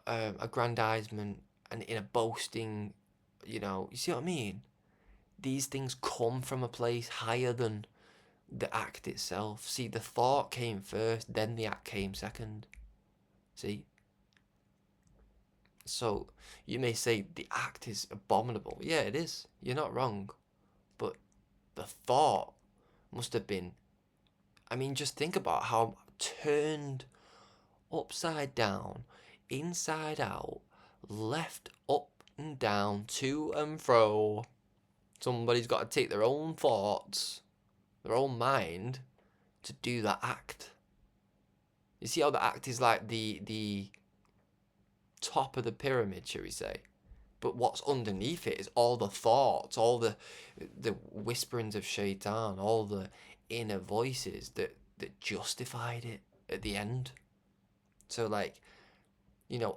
aggrandizement and in a boasting, you see what I mean? These things come from a place higher than the act itself. See, the thought came first, then the act came second. See? So you may say the act is abominable. Yeah, it is. You're not wrong. But the thought must have been, I mean, just think about how turned upside down, inside out, left up and down, to and fro. Somebody's got to take their own thoughts, their own mind, to do that act. You see how the act is like the top of the pyramid, shall we say? But what's underneath it is all the thoughts, all the whisperings of shaitan, all the inner voices that justified it at the end. So like,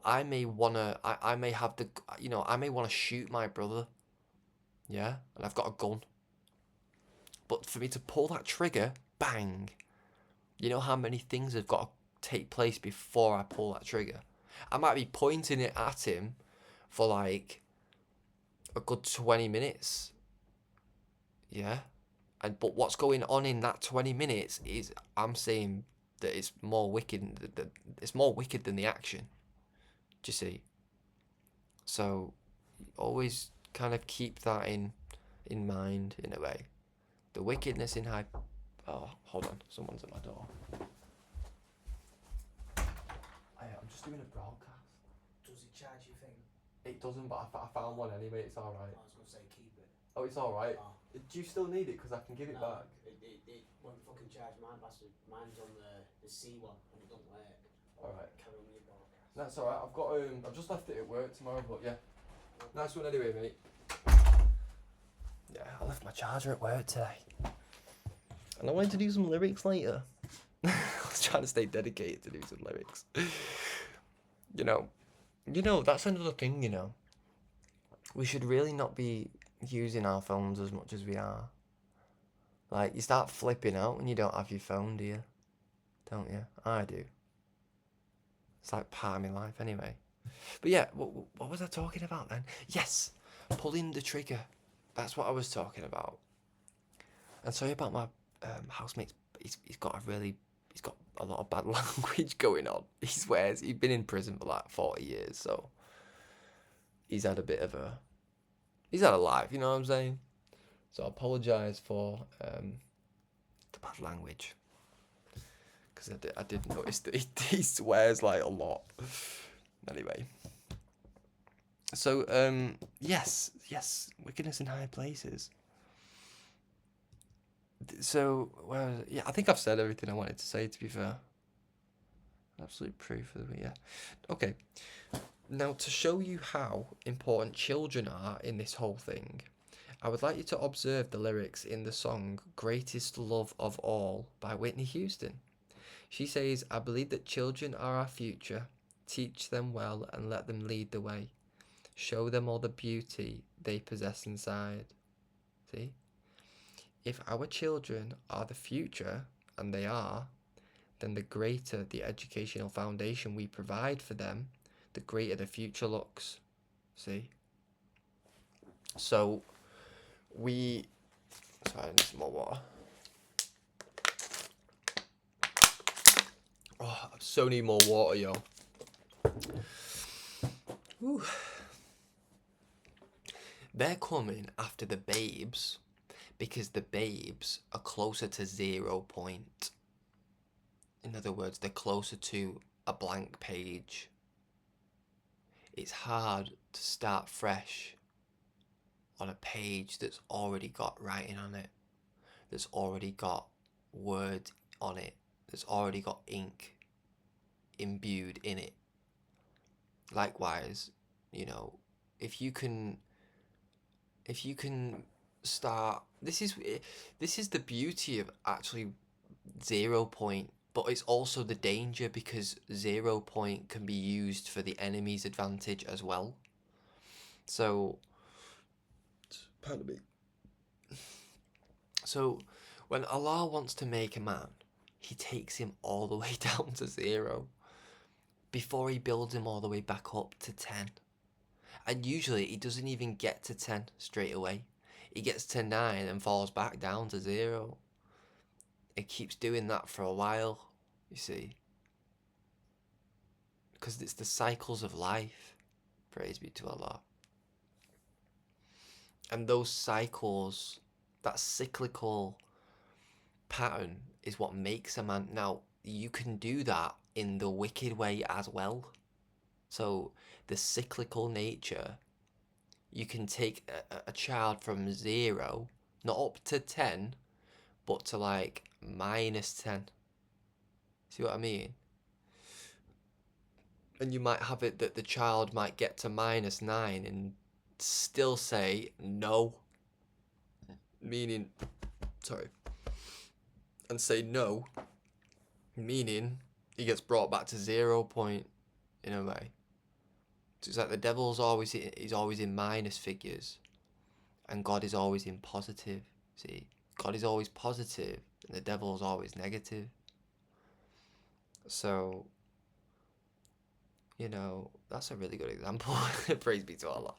I may wanna, I may have the, I may wanna shoot my brother. Yeah, and I've got a gun. But for me to pull that trigger, bang, you know how many things have got to take place before I pull that trigger? I might be pointing it at him for like a good 20 minutes. Yeah. But what's going on in that 20 minutes is, I'm saying that it's more wicked. It's more wicked than the action. Do you see? So always kind of keep that in mind in a way. The wickedness in high. Oh, hold on. Someone's at my door. I'm just doing a broadcast. Does it charge your thing? It doesn't, but I found one anyway. It's all right. I was gonna say keep it. Oh, it's all right. Oh. Do you still need it? Because I can give it back. It won't fucking charge mine, bastard. Mine's on the C one and it don't work. All right. Carry on with your broadcast. That's all right. I've just left it at work tomorrow, but yeah. Nice one anyway, mate. Yeah, I left my charger at work today. And I wanted to do some lyrics later. I was trying to stay dedicated to do some lyrics. That's another thing, We should really not be using our phones as much as we are. Like, you start flipping out when you don't have your phone, do you? Don't you? I do. It's like part of my life anyway. But yeah, what was I talking about then? Yes, pulling the trigger. That's what I was talking about. And sorry about my housemate. He's got a lot of bad language going on. He swears. He's been in prison for like 40 years, so he's had a life, you know what I'm saying? So I apologise for the bad language. Because I did notice that he swears like a lot. Anyway. So, yes, wickedness in high places. So, yeah, I think I've said everything I wanted to say, to be fair. Absolute proof of it, yeah. Okay. Now, to show you how important children are in this whole thing, I would like you to observe the lyrics in the song Greatest Love of All by Whitney Houston. She says, I believe that children are our future. Teach them well and let them lead the way. Show them all the beauty they possess inside. See? If our children are the future, and they are, then the greater the educational foundation we provide for them, the greater the future looks. See? So, sorry, I need some more water. Oh, I so need more water, yo. Ooh. They're coming after the babes because the babes are closer to 0 point. In other words, they're closer to a blank page. It's hard to start fresh on a page that's already got writing on it, that's already got words on it, that's already got ink imbued in it. Likewise, you know, if you can start, this is the beauty of actually 0 point, but it's also the danger because 0 point can be used for the enemy's advantage as well. So, pardon me. So, when Allah wants to make a man, he takes him all the way down to 0 before he builds him all the way back up to 10. And usually he doesn't even get to 10 straight away. He gets to 9 and falls back down to 0. It keeps doing that for a while, you see. Because it's the cycles of life. Praise be to Allah. And those cycles, that cyclical pattern is what makes a man. Now, you can do that in the wicked way as well. So, the cyclical nature, you can take a child from 0, not up to 10, but to like -10. See what I mean? And you might have it that the child might get to -9 and still say no. Meaning, sorry. And say no. Meaning, he gets brought back to 0 point in a way. So it's like the devil's always in minus figures. And God is always in positive. See? God is always positive and the devil is always negative. So, you know, that's a really good example. Praise be to Allah.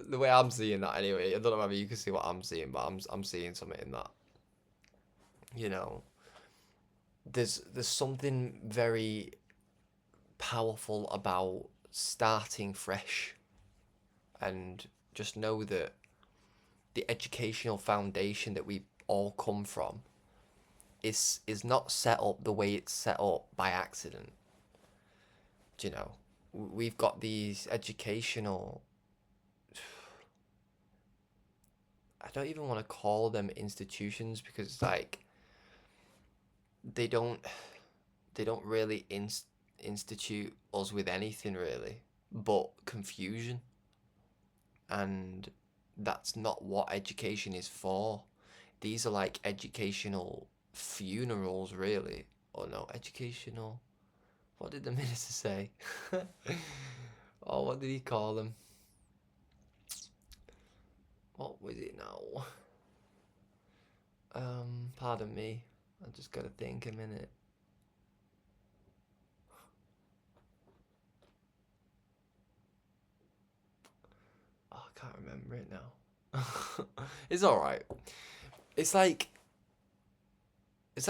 The way I'm seeing that anyway, I don't know whether you can see what I'm seeing, but I'm seeing something in that. You know, there's something very powerful about starting fresh, and just know that the educational foundation that we all come from is not set up the way it's set up by accident. Do you know? We've got these educational, I don't even want to call them institutions because it's like they don't really institute us with anything really but confusion, and that's not what education is for. These are like educational funerals really, or no, educational, what did the minister say? Oh, what did he call them? What was it now? Pardon me, I just gotta think a minute. Oh, I can't remember it now. It's alright. It's like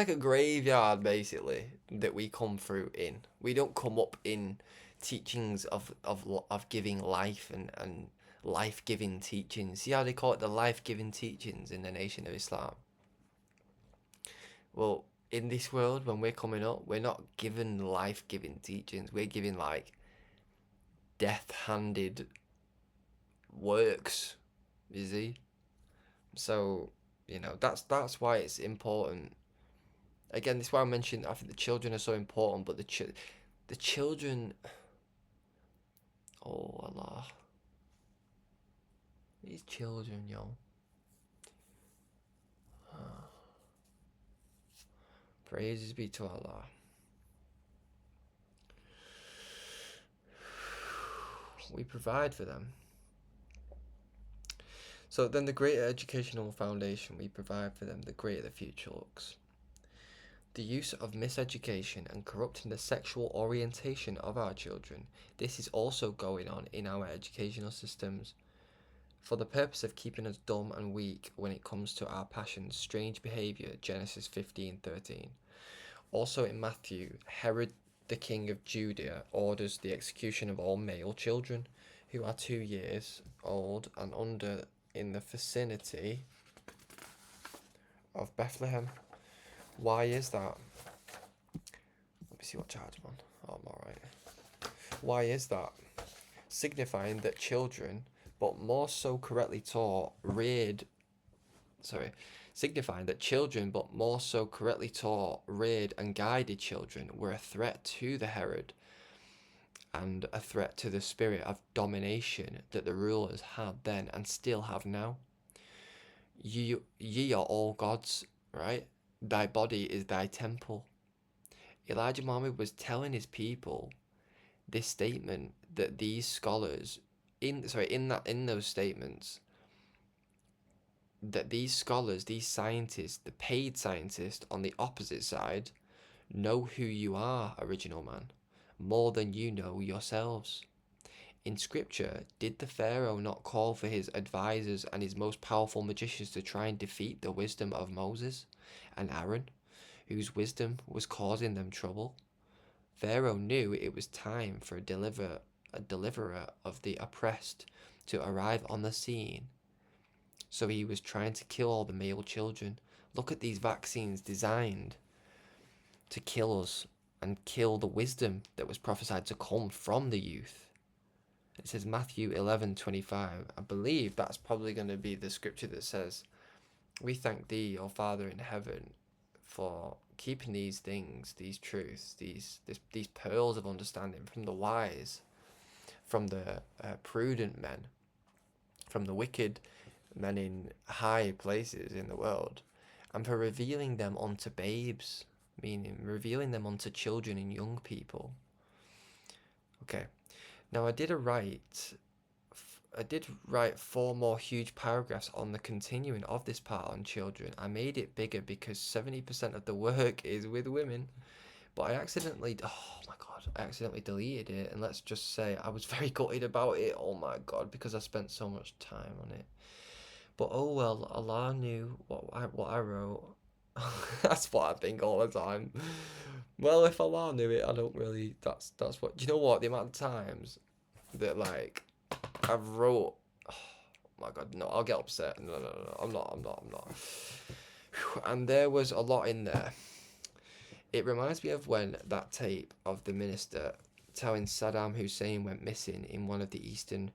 a graveyard basically that we come through in. We don't come up in teachings of giving life and life-giving teachings. See how they call it the life-giving teachings in the Nation of Islam? Well, in this world, when we're coming up, we're not given life-giving teachings. We're given like death-handed works, you see? So, you know, that's why it's important. Again, this is why I mentioned I think the children are so important, but the children, oh Allah, these children, yo. Praises be to Allah. We provide for them. So then the greater educational foundation we provide for them, the greater the future looks. The use of miseducation and corrupting the sexual orientation of our children, this is also going on in our educational systems for the purpose of keeping us dumb and weak when it comes to our passions, strange behaviour, Genesis 15:13. Also in Matthew, Herod the king of Judea orders the execution of all male children who are 2 years old and under in the vicinity of Bethlehem. Why is that? Let me see what charge I'm on. Oh, I'm alright. Why is that? Signifying that children, but more so correctly taught, signifying that children, but more so correctly taught, reared, and guided children were a threat to the Herod and a threat to the spirit of domination that the rulers had then and still have now. Ye are all gods, right? Thy body is thy temple. Elijah Muhammad was telling his people this statement that these scholars in those statements that these scholars, these scientists, the paid scientists on the opposite side, know who you are, original man, more than you know yourselves. In scripture, did the Pharaoh not call for his advisors and his most powerful magicians to try and defeat the wisdom of Moses and Aaron, whose wisdom was causing them trouble? Pharaoh knew it was time for a deliverer of the oppressed to arrive on the scene. So he was trying to kill all the male children. Look at these vaccines designed to kill us and kill the wisdom that was prophesied to come from the youth. It says Matthew 11:25. I believe that's probably going to be the scripture that says, "We thank thee, O Father in heaven, for keeping these things, these truths, these pearls of understanding from the wise, from the prudent men, from the wicked men in high places in the world, and for revealing them unto babes," meaning revealing them unto children and young people. Okay, now I did write 4 more huge paragraphs on the continuing of this part on children. I made it bigger because 70% of the work is with women, but I accidentally deleted it, and let's just say I was very gutted about it, oh my god, because I spent so much time on it. But oh well, Allah knew what I wrote. That's what I think all the time. Well, if Allah knew it, I don't really. That's what. Do you know what? The amount of times that like I've wrote. Oh my god, no! I'll get upset. No, I'm not. And there was a lot in there. It reminds me of when that tape of the minister telling Saddam Hussein went missing in one of the Eastern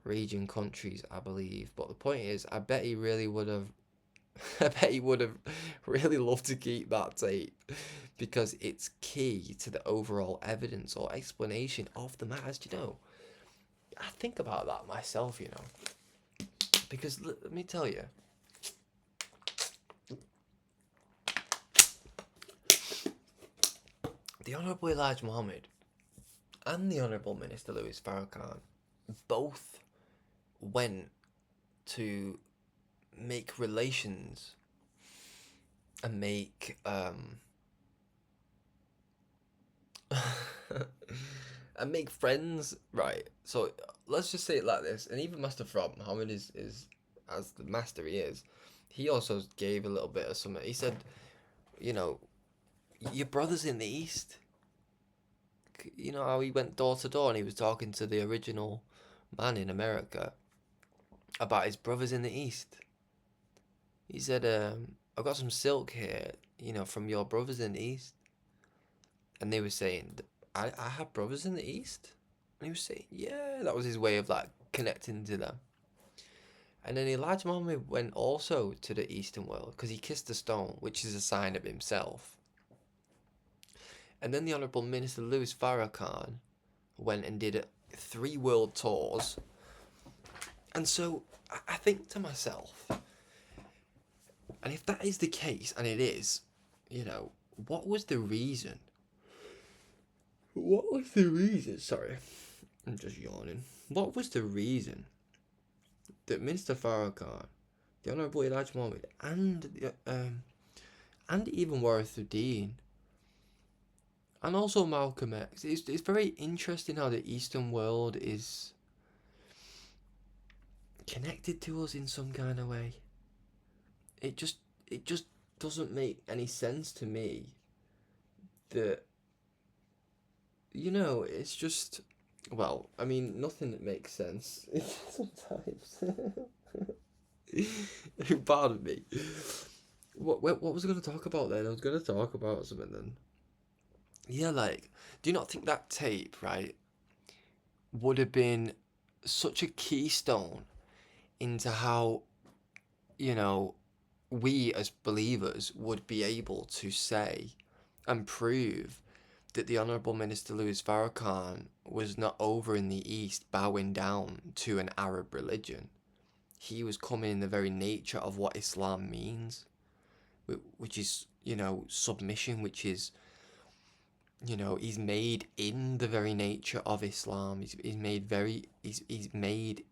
region countries, I believe. But the point is, I bet he really would have really loved to keep that tape because it's key to the overall evidence or explanation of the matters. You know, I think about that myself, you know, because let me tell you, the Honourable Elijah Muhammad and the Honourable Minister Louis Farrakhan both went to make relations and make and make friends, right? So let's just say it like this. And even Master Fard Muhammad is as the master he is, he also gave a little bit of something. He said, you know, your brother's in the East. You know how he went door to door and he was talking to the original man in America about his brothers in the East. He said, I've got some silk here, you know, from your brothers in the East. And they were saying, I have brothers in the East? And he was saying, yeah, that was his way of like connecting to them. And then Elijah Muhammad went also to the Eastern world because he kissed the stone, which is a sign of himself. And then the Honourable Minister Louis Farrakhan went and did 3 world tours. And so I think to myself, and if that is the case, and it is, you know, what was the reason? Sorry, I'm just yawning. What was the reason that Minister Farrakhan, the Honourable Elijah Muhammad, and even Warithuddin, and also Malcolm X, it's very interesting how the Eastern world is connected to us in some kind of way. It just doesn't make any sense to me that you know, it's just, well, I mean, nothing that makes sense sometimes. Pardon me. What was I going to talk about then? I was going to talk about something then. Yeah, like, do you not think that tape, right, would have been such a keystone into how, you know, we as believers would be able to say and prove that the Honourable Minister Louis Farrakhan was not over in the East bowing down to an Arab religion. He was coming in the very nature of what Islam means, which is, you know, submission, which is, you know, he's made in the very nature of Islam. He's made very, he's made,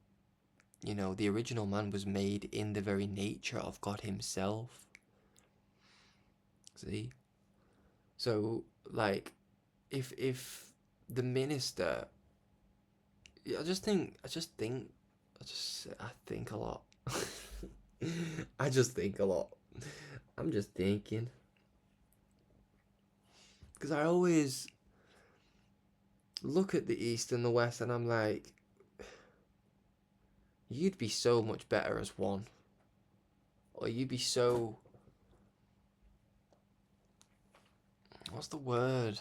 you know, the original man was made in the very nature of God himself. See? So, like, if the minister, I think a lot. I just think a lot. I'm just thinking. Because I always look at the East and the West and I'm like, you'd be so much better as one. Or you'd be so... What's the word?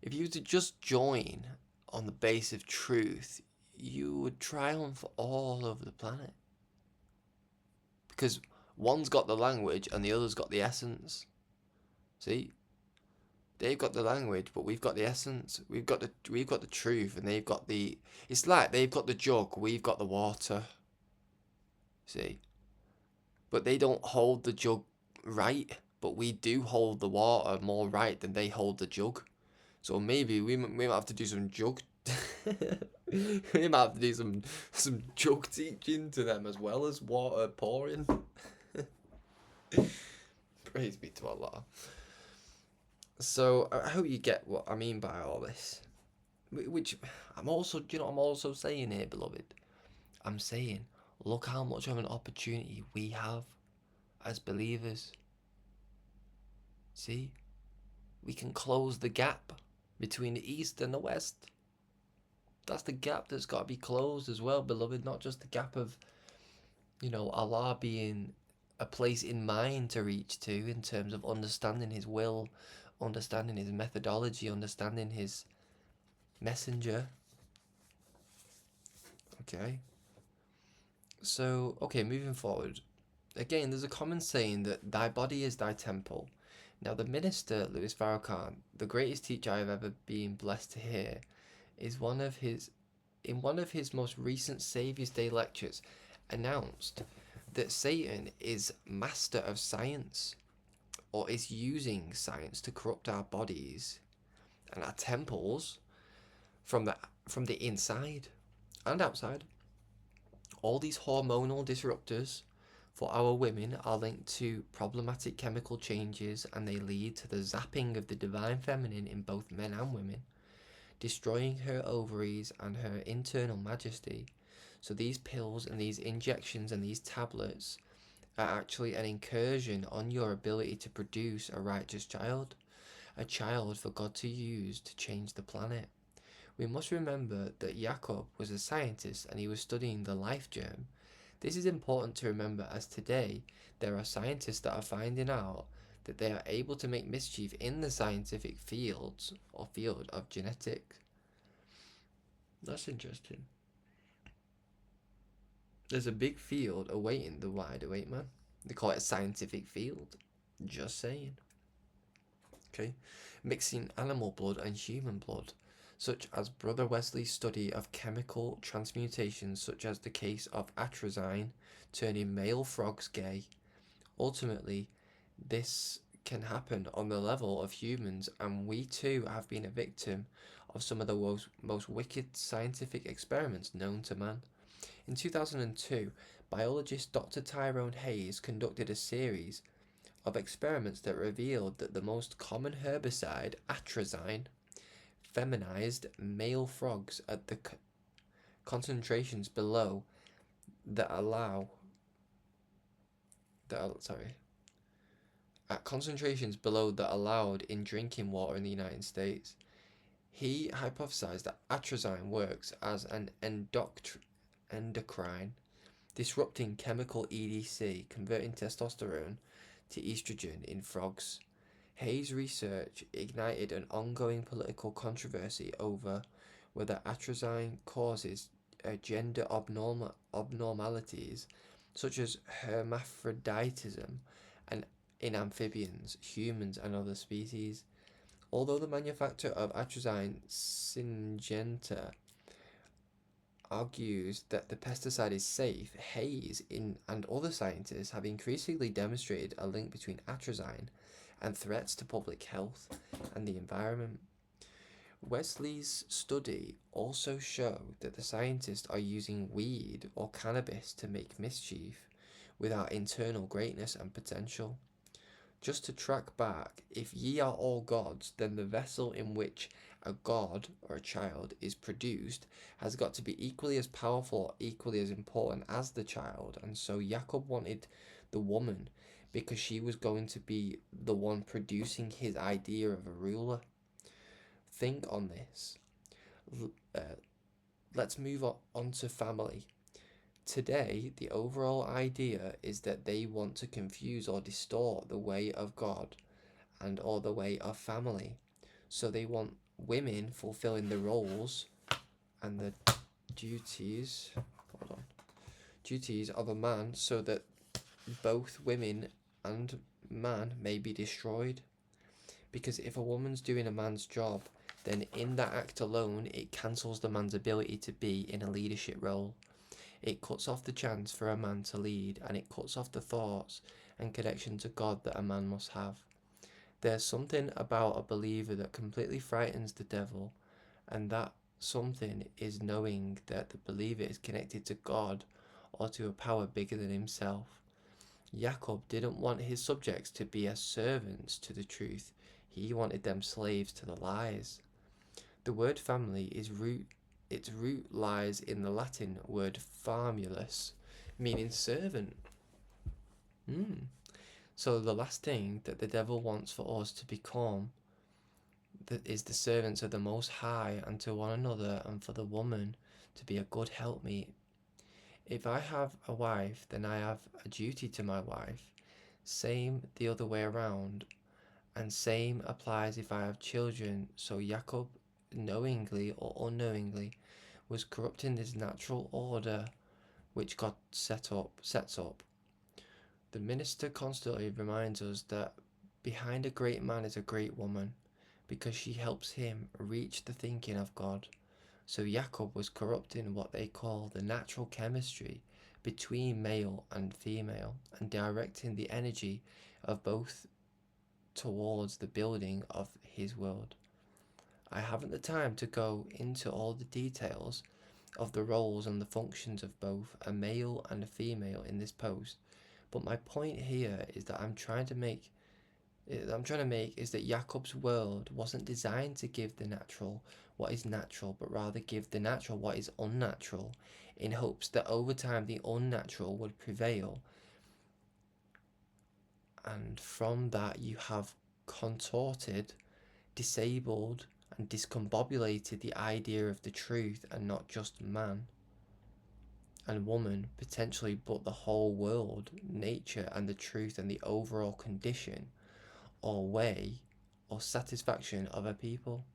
If you were to just join on the base of truth, you would triumph all over the planet. Because one's got the language and the other's got the essence. See? They've got the language, but we've got the essence. We've got the truth, and they've got the... It's like they've got the jug, we've got the water. See? But they don't hold the jug right, but we do hold the water more right than they hold the jug. So maybe we might have to do some jug... we might have to do some jug teaching to them as well as water pouring. Praise be to Allah. So I hope you get what I mean by all this. Which I'm also, do you know what I'm also saying here, beloved? I'm saying, look how much of an opportunity we have as believers. See? We can close the gap between the East and the West. That's the gap that's got to be closed as well, beloved. Not just the gap of, you know, Allah being a place in mind to reach to in terms of understanding His will, understanding His methodology, understanding His messenger. Okay. So, okay, moving forward. Again, there's a common saying that thy body is thy temple. Now, the minister, Louis Farrakhan, the greatest teacher I have ever been blessed to hear, is in one of his most recent Saviour's Day lectures, announced that Satan is master of science, or is using science to corrupt our bodies and our temples from the inside and outside. All these hormonal disruptors for our women are linked to problematic chemical changes, and they lead to the zapping of the divine feminine in both men and women, destroying her ovaries and her internal majesty. So these pills and these injections and these tablets are actually an incursion on your ability to produce a righteous child, a child for God to use to change the planet. We must remember that Yakub was a scientist and he was studying the life germ. This is important to remember, as today there are scientists that are finding out that they are able to make mischief in the scientific fields or field of genetics. That's interesting. There's a big field awaiting the wide awake man. They call it a scientific field. Just saying. Okay. Mixing animal blood and human blood, such as Brother Wesley's study of chemical transmutations, such as the case of atrazine turning male frogs gay. Ultimately, this can happen on the level of humans, and we too have been a victim of some of the most wicked scientific experiments known to man. In 2002, biologist Dr. Tyrone Hayes conducted a series of experiments that revealed that the most common herbicide, atrazine, feminized male frogs at the concentrations below that allow at concentrations below that allowed in drinking water in the United States. He hypothesized that atrazine works as an endocrine, disrupting chemical EDC, converting testosterone to estrogen in frogs. Hayes' research ignited an ongoing political controversy over whether atrazine causes gender abnormalities such as hermaphroditism and in amphibians, humans, and other species. Although the manufacturer of atrazine, Syngenta, argues that the pesticide is safe, Hayes and other scientists have increasingly demonstrated a link between atrazine and threats to public health and the environment. Wesley's study also showed that the scientists are using weed or cannabis to make mischief without internal greatness and potential. Just to track back, if ye are all gods, then the vessel in which a god or a child is produced has got to be equally as powerful, equally as important as the child. And so Yakub wanted the woman because she was going to be the one producing his idea of a ruler. Think on this. Let's move on to family. Today, the overall idea is that they want to confuse or distort the way of God and or the way of family. So they want women fulfilling the roles and the duties of a man so that both women and man may be destroyed. Because if a woman's doing a man's job, then in that act alone, it cancels the man's ability to be in a leadership role. It cuts off the chance for a man to lead, and it cuts off the thoughts and connection to God that a man must have. There's something about a believer that completely frightens the devil, and that something is knowing that the believer is connected to God or to a power bigger than himself. Yakub didn't want his subjects to be as servants to the truth. He wanted them slaves to the lies. The word family its root lies in the Latin word famulus, meaning servant. So the last thing that the devil wants for us to become is the servants of the Most High and to one another, and for the woman to be a good helpmeet. If I have a wife, then I have a duty to my wife. Same the other way around. And same applies if I have children. So Yakub, knowingly or unknowingly, was corrupting this natural order which God sets up. The minister constantly reminds us that behind a great man is a great woman, because she helps him reach the thinking of God. So Yakub was corrupting what they call the natural chemistry between male and female, and directing the energy of both towards the building of his world. I haven't the time to go into all the details of the roles and the functions of both a male and a female in this post, but my point here is that I'm trying to make is that Yakub's world wasn't designed to give the natural what is natural, but rather give the natural what is unnatural, in hopes that over time the unnatural would prevail. And from that you have contorted, disabled, and discombobulated the idea of the truth, and not just man and woman potentially, but the whole world, nature, and the truth, and the overall condition or way or satisfaction of a people.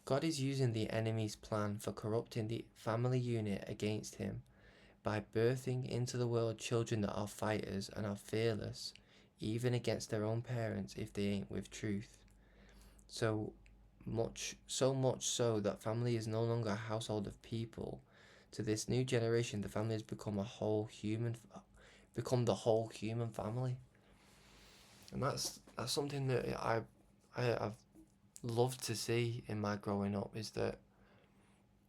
God is using the enemy's plan for corrupting the family unit against him by birthing into the world children that are fighters and are fearless, even against their own parents if they ain't with truth. So much so that family is no longer a household of people. To this new generation, the family has become the whole human family. And that's something that I've loved to see in my growing up, is that,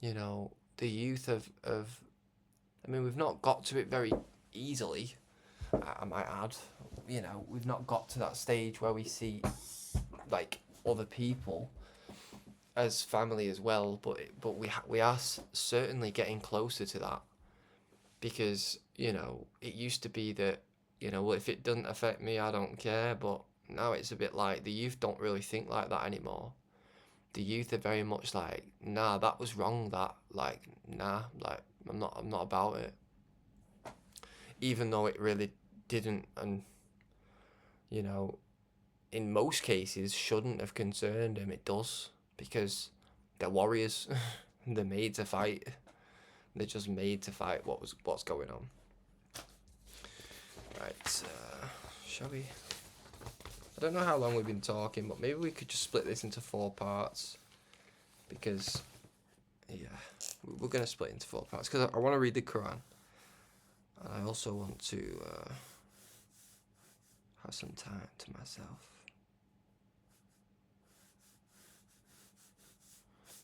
you know, the youth of I mean, we've not got to it very easily, I might add. You know, we've not got to that stage where we see like other people as family as well, but we are certainly getting closer to that, because, you know, it used to be that, you know, well, if it doesn't affect me, I don't care, but now it's a bit like the youth don't really think like that anymore. The youth are very much like, nah, that was wrong, that, like, nah, like, I'm not about it. Even though it really didn't, and, you know, in most cases shouldn't have concerned them, it does, because they're warriors. They're made to fight. They're just made to fight what's going on. Right, shall we? I don't know how long we've been talking, but maybe we could just split this into 4 parts, because, yeah, we're going to split into 4 parts, because I want to read the Quran, and I also want to have some time to myself.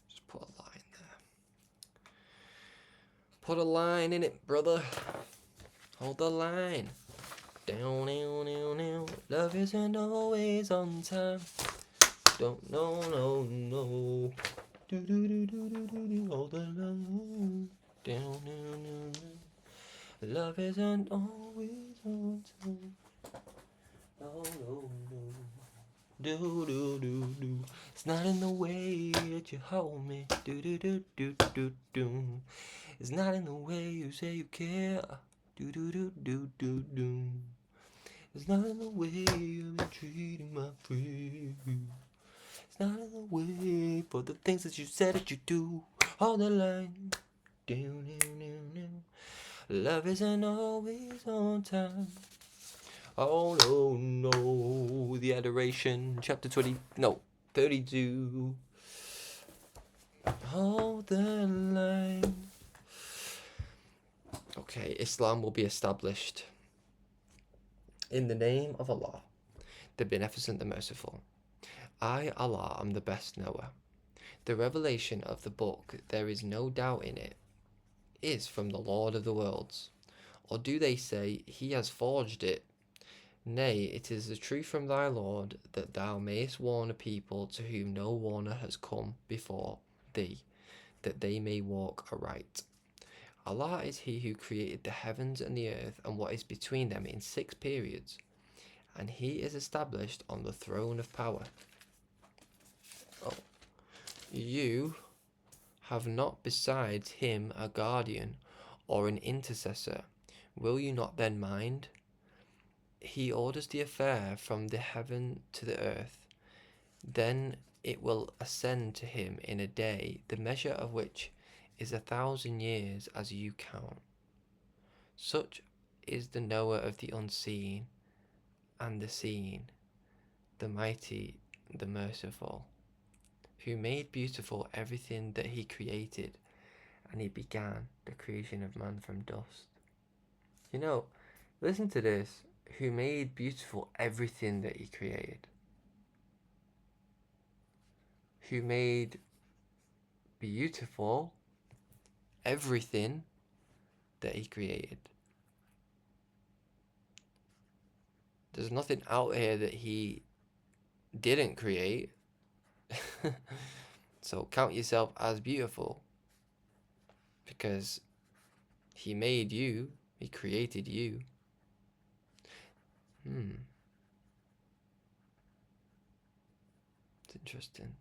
Just put a line there. Put a line in it, brother. Hold the line. Down, down, down, down. Love isn't always on time. Don't know, no, no. Do do do do do do do. Hold the line. Down, down, down, down. Love isn't always on time. No, no, no. Do do do do. It's not in the way that you hold me. Do do do do do do. It's not in the way you say you care. Do do do do do do. It's not in the way you've been treating my friend. It's not in the way for the things that you said that you do. Hold the line. Down, down, down, down. Love isn't always on time. Oh no, no. The Adoration, chapter 32. Hold the line. Okay, Islam will be established. In the name of Allah, the Beneficent, the Merciful. I, Allah, am the best knower. The revelation of the book, there is no doubt in it, is from the Lord of the worlds. Or do they say, he has forged it? Nay, it is the truth from thy Lord, that thou mayest warn a people to whom no warner has come before thee, that they may walk aright. Allah is he who created the heavens and the earth and what is between them in 6 periods, and he is established on the throne of power. Oh. You have not besides him a guardian or an intercessor. Will you not then mind? He orders the affair from the heaven to the earth. Then it will ascend to him in a day, the measure of which is 1,000 years as you count. Such is the knower of the unseen and the seen, the mighty, the merciful, who made beautiful everything that he created, and he began the creation of man from dust. You know, listen to this. Who made beautiful everything that he created. Who made beautiful everything that he created. There's nothing out here that he didn't create. So count yourself as beautiful, because he made you, he created you. It's interesting.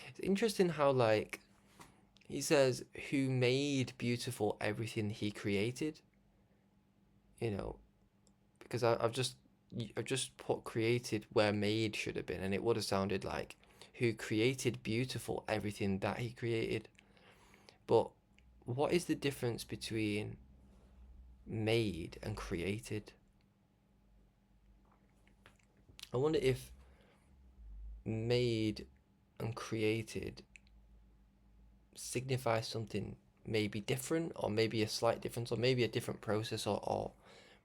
It's interesting how, like, he says, who made beautiful everything he created. You know, because I've just put created where made should have been, and it would have sounded like who created beautiful everything that he created. But what is the difference between made and created? I wonder if made and created signify something maybe different, or maybe a slight difference, or maybe a different process, or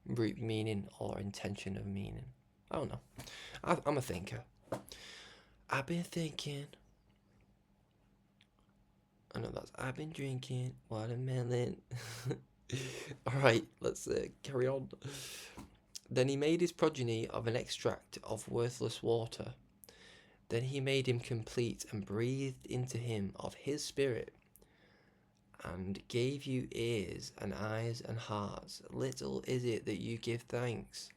root meaning, or intention of meaning. I don't know. I'm a thinker. I've been thinking. I know that's I've been drinking watermelon. Alright, let's carry on. Then he made his progeny of an extract of worthless water. Then he made him complete and breathed into him of his spirit. and gave you ears and eyes and hearts, little is it that you give thanks.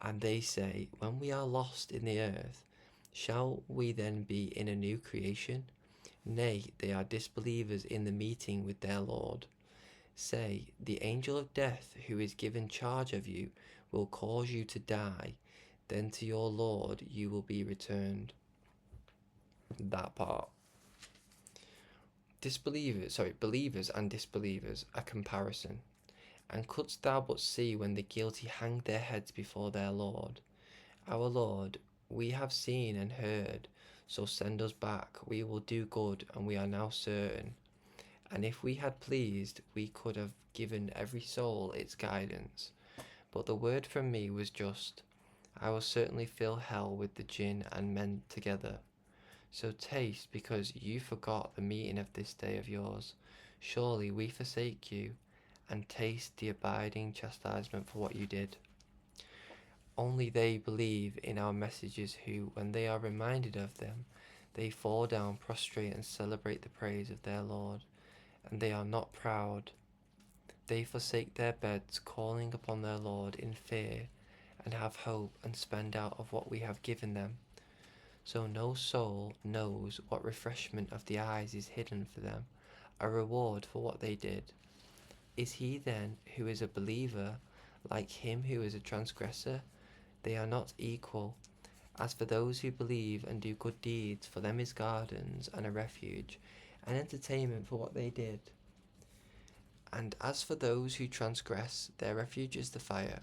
And they say, when we are lost in the earth, shall we then be in a new creation? Nay, they are disbelievers in the meeting with their Lord. Say, the angel of death, who is given charge of you, will cause you to die. Then to your Lord you will be returned. That part. Believers and disbelievers, a comparison. And couldst thou but see when the guilty hang their heads before their Lord? Our Lord, we have seen and heard, so send us back, we will do good, and we are now certain. And if we had pleased, we could have given every soul its guidance. But the word from me was just, I will certainly fill hell with the jinn and men together. So taste, because you forgot the meeting of this day of yours. Surely we forsake you, and taste the abiding chastisement for what you did. Only they believe in our messages who, when they are reminded of them, they fall down prostrate and celebrate the praise of their Lord, and they are not proud. They forsake their beds, calling upon their Lord in fear, and have hope and spend out of what we have given them. So no soul knows what refreshment of the eyes is hidden for them, a reward for what they did. Is he then who is a believer like him who is a transgressor? They are not equal. As for those who believe and do good deeds, for them is gardens and a refuge, an entertainment for what they did. And as for those who transgress, their refuge is the fire.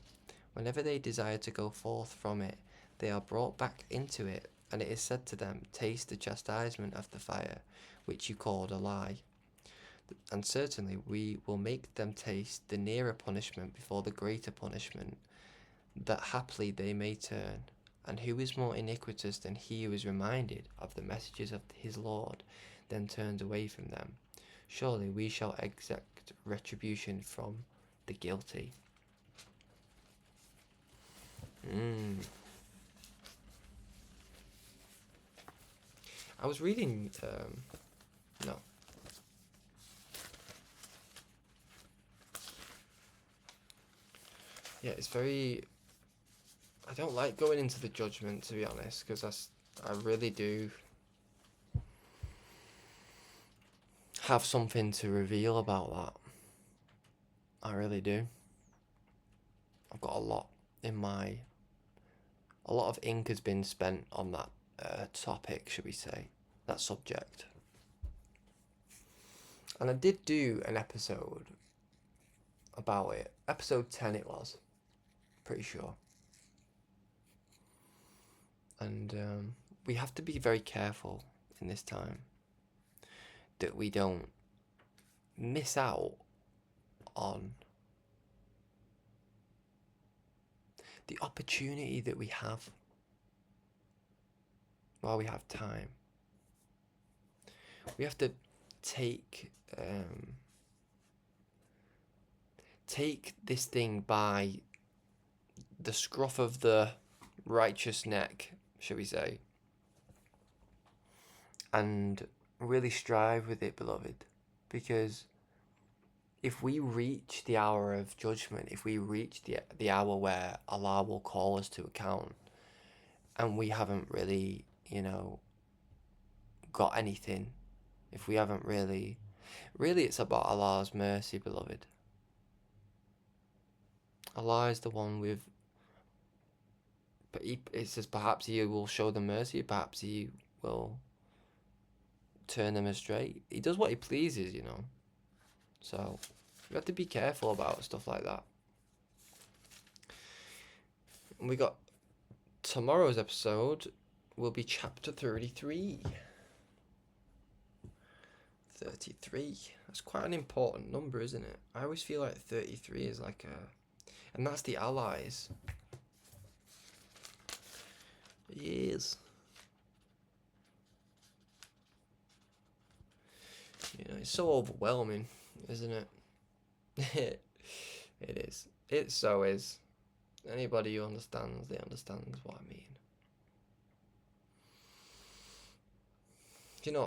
Whenever they desire to go forth from it, they are brought back into it, and it is said to them, taste the chastisement of the fire, which you called a lie. And certainly we will make them taste the nearer punishment before the greater punishment, that haply they may turn. And who is more iniquitous than he who is reminded of the messages of his Lord, then turns away from them? Surely we shall exact retribution from the guilty. I was reading, no. Yeah, it's very, I don't like going into the judgment, to be honest, because I really do have something to reveal about that. I really do. I've got a lot of ink has been spent on that topic, should we say, that subject. And I did do an episode about it. Episode 10 it was, pretty sure. And we have to be very careful in this time that we don't miss out on the opportunity that we have while we have time. We have to take this thing by the scruff of the righteous neck, shall we say, and really strive with it, beloved, because if we reach the hour of judgment, if we reach the hour where Allah will call us to account, and we haven't really, got anything, if we haven't really it's about Allah's mercy, beloved. Allah is the one but it says perhaps he will show them mercy, perhaps he will turn them astray. He does what he pleases, So we have to be careful about stuff like that. We got tomorrow's episode will be chapter 33. 33. That's quite an important number, isn't it? I always feel like 33 is like and that's the allies. Yes. It's so overwhelming, isn't it? It is. It so is. Anybody who understands, they understand what I mean.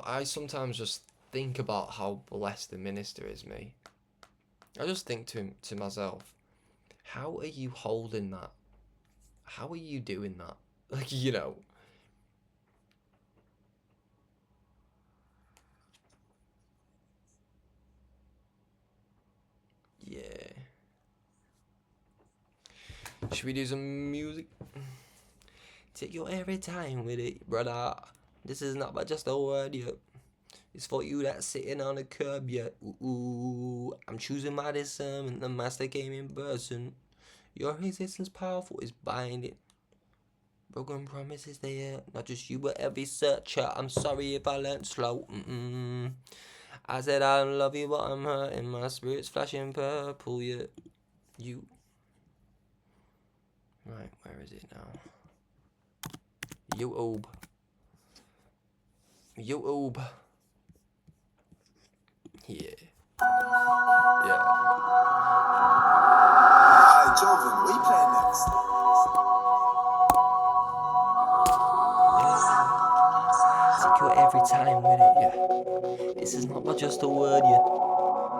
I sometimes just think about how blessed the minister is, me, I just think to myself, how are you holding that? How are you doing that? Like, you know. Yeah. Should we do some music? Take your every time with it, brother. This is not but just a word, yeah. It's for you that's sitting on the curb, yeah. Ooh, I'm choosing my discernment. The master came in person. Your resistance powerful is binding. Broken promises there, not just you but every searcher. I'm sorry if I learnt slow. I said I love you, but I'm hurting. My spirit's flashing purple, yeah. You. Right, where is it now? YouTube. YouTube. Yeah. Yeah. Hi, Joven, what are you playing next? Take your every time with it, yeah. This is not but just a word, yeah.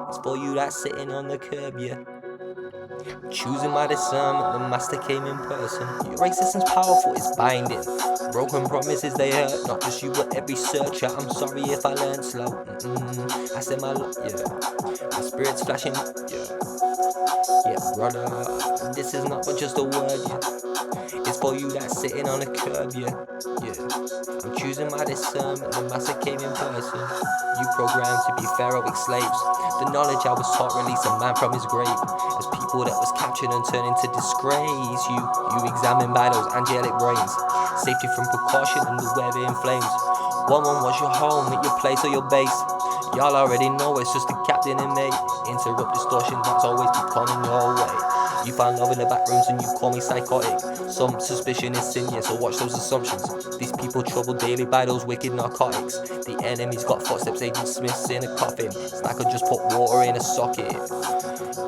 It's for you that's sitting on the curb, yeah. Choosing my discernment, the master came in person. Your resistance powerful, it's binding. Broken promises they hurt, not just you but every searcher. I'm sorry if I learned slow. I said my spirit's flashing, yeah. Yeah, brother, this is not but just a word, yeah. It's for you that's sitting on the curb, yeah. Yeah. I'm choosing my discernment, the master came in person. You programmed to be pharaohic slaves. The knowledge I was taught release a man from his grave. As people that was captured and turned into disgrace. You examined by those angelic brains. Safety from precaution and the weather in flames. One was your home, at your place or your base. Y'all already know it's just the captain and mate. Interrupt distortion that's always be coming your way. You find love in the back rooms and you call me psychotic. Some suspicion is sin, yeah, so watch those assumptions. These people troubled daily by those wicked narcotics. The enemy's got footsteps, Agent Smith's in a coffin. It's like I just put water in a socket.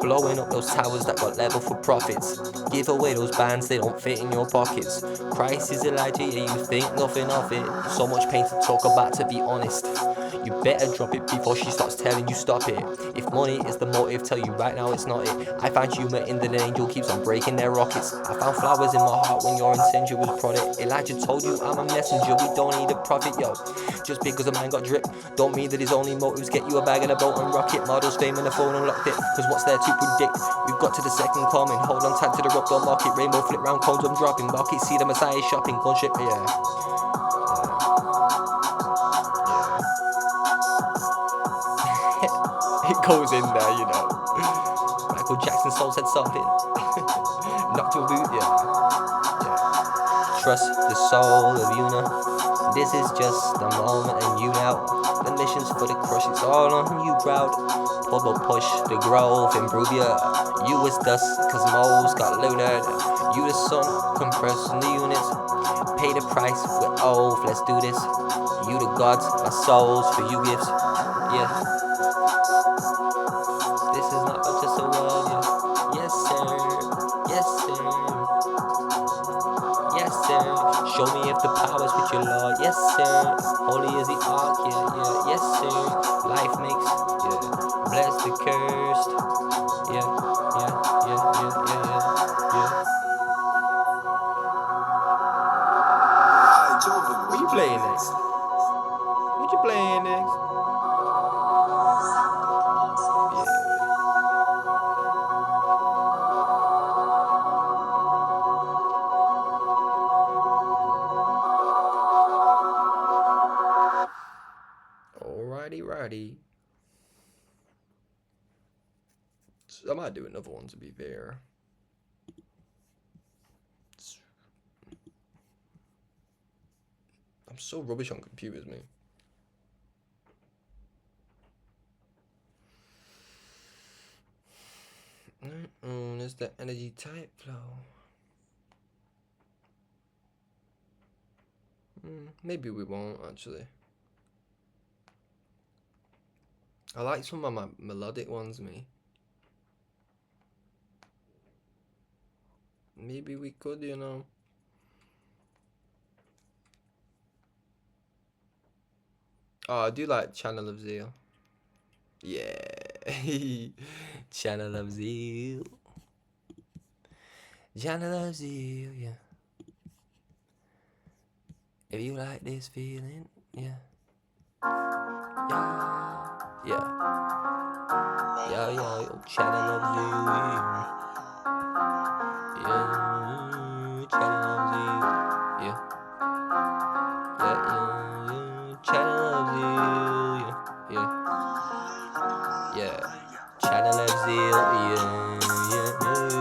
Blowing up those towers that got level for profits. Give away those bands, they don't fit in your pockets. Christ is Elijah, yeah, you think nothing of it. So much pain to talk about, to be honest. You better drop it before she starts telling you stop it. If money is the motive, tell you right now it's not it. I find humor in that an angel keeps on breaking their rockets. I found flowers in my heart when your intention was prodded. Elijah told you I'm a messenger, we don't need a prophet, yo. Just because a man got drip, don't mean that his only motives get you a bag and a boat and rocket. Models, fame and a phone unlocked it, cause what's there to predict? We've got to the second coming, hold on tight to the rock, don't market. Rainbow flip round cones, I'm dropping. Market, see the Messiah shopping, gunship, yeah. It goes in there, you know. Michael Jackson's soul said something. Knocked to a boot, yeah. Trust the soul of Una. This is just a moment and you now. The mission's for the crush, it's all on you, crowd. Pull the push, the growth, improve ya. You was dust, cause moles got lunared. You the sun, compressing the units. Pay the price, we're off, let's do this. You the gods, my souls for you gifts. Yeah. This is not just a word, yeah. Yes, sir. Yes, sir. Yes, sir. Show me if the power's with your Lord. Yes, sir. Holy is the ark, yeah. Yes, sir. Life makes, yeah. Bless the cursed. Yeah. Hi, Joven, What you playing next? What you playing next? Alrighty, righty. I might do another one to be fair. I'm so rubbish on computers, me. There's the energy type flow. Maybe we won't actually. I like some of my melodic ones, me. Maybe we could, you know. Oh, I do like Channel of Zeal. Yeah. Channel of Zeal. Channel of Zeal, yeah. If you like this feeling, yeah. Yeah. Yeah. Yo, yo, yo. Channel of Zeal, yeah. Yeah. Channel of Zeal, yeah. Yeah, yeah, yeah. Channel of Zeal, yeah. Yeah. Yeah. Channel of Zeal, yeah, yeah, yeah,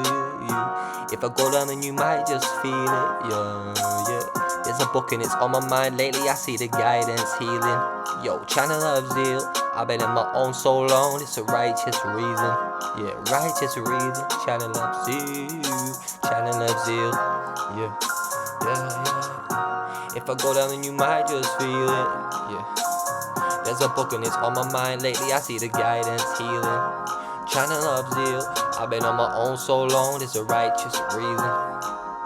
yeah. If I go down then you might just feel it, yeah, yeah. There's a book and it's on my mind lately, I see the guidance healing. Yo, Channel of Zeal, I've been in my own so long, it's a righteous reason. Yeah, righteous reason, Channel of Zeal, Channel of Zeal, yeah, yeah, yeah. If I go down then you might just feel it, yeah. There's a book and it's on my mind lately, I see the guidance healing. Channel of Zeal, I've been on my own so long, it's a righteous reason.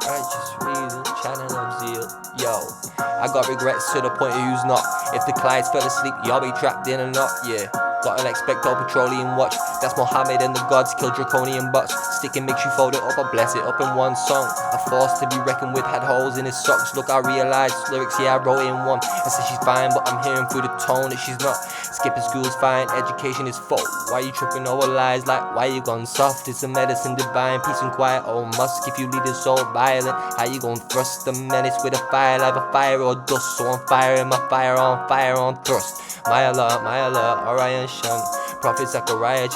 Righteous reason, Channel of Zeal. Yo, I got regrets to the point of who's not. If the Clydes fell asleep, y'all be trapped in a knot, yeah. Got an expecto petroleum watch, that's Muhammad and the gods kill draconian bots. Sticking makes you fold it up, I bless it up in one song. A force to be reckoned with had holes in his socks. Look, I realized lyrics, yeah, I wrote in one. I said she's fine, but I'm hearing through the tone that she's not. Skipping school's fine, education is full. Why you tripping over lies like why you gone soft? It's a medicine divine, peace and quiet, oh musk. If you lead it so violent, how you gon' thrust the menace with a fire like a fire or dust? So I'm firing my fire on thrust. My Allah, Orion Shun. Prophet Zachariah,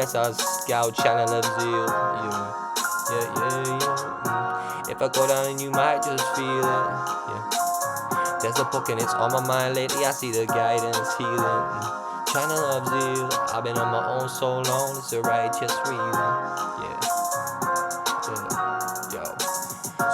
says scout Channel of Zeal. Yeah. If I go down and you might just feel it, yeah. There's a book and it's on my mind lately, I see the guidance healing. Channel of Zeal, I've been on my own so long, it's a righteous reason. Yeah. Yo.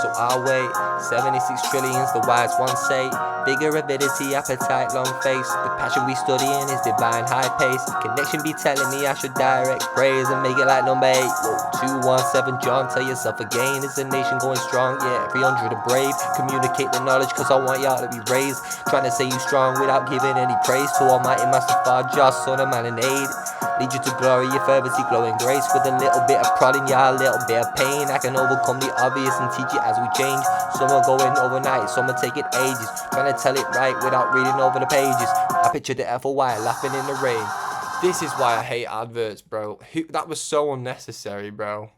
So I'll wait, 76 trillions, the wise ones say. Bigger avidity, appetite, long face. The passion we studying is divine, high pace. Connection be telling me I should direct praise and make it like number 8. Whoa, 217 John, tell yourself again, it's a nation going strong, yeah. 300 are brave, communicate the knowledge cause I want y'all to be raised. Trying to say you strong without giving any praise to Almighty Master Fard, just son of man in aid. Lead you to glory, your fervency, glowing grace. With a little bit of prodding, yeah, a little bit of pain. I can overcome the obvious and teach it as we change. Some are going overnight, some are taking ages. Trying to tell it right without reading over the pages. I picture the FOY laughing in the rain. This is why I hate adverts, bro. That was so unnecessary, bro.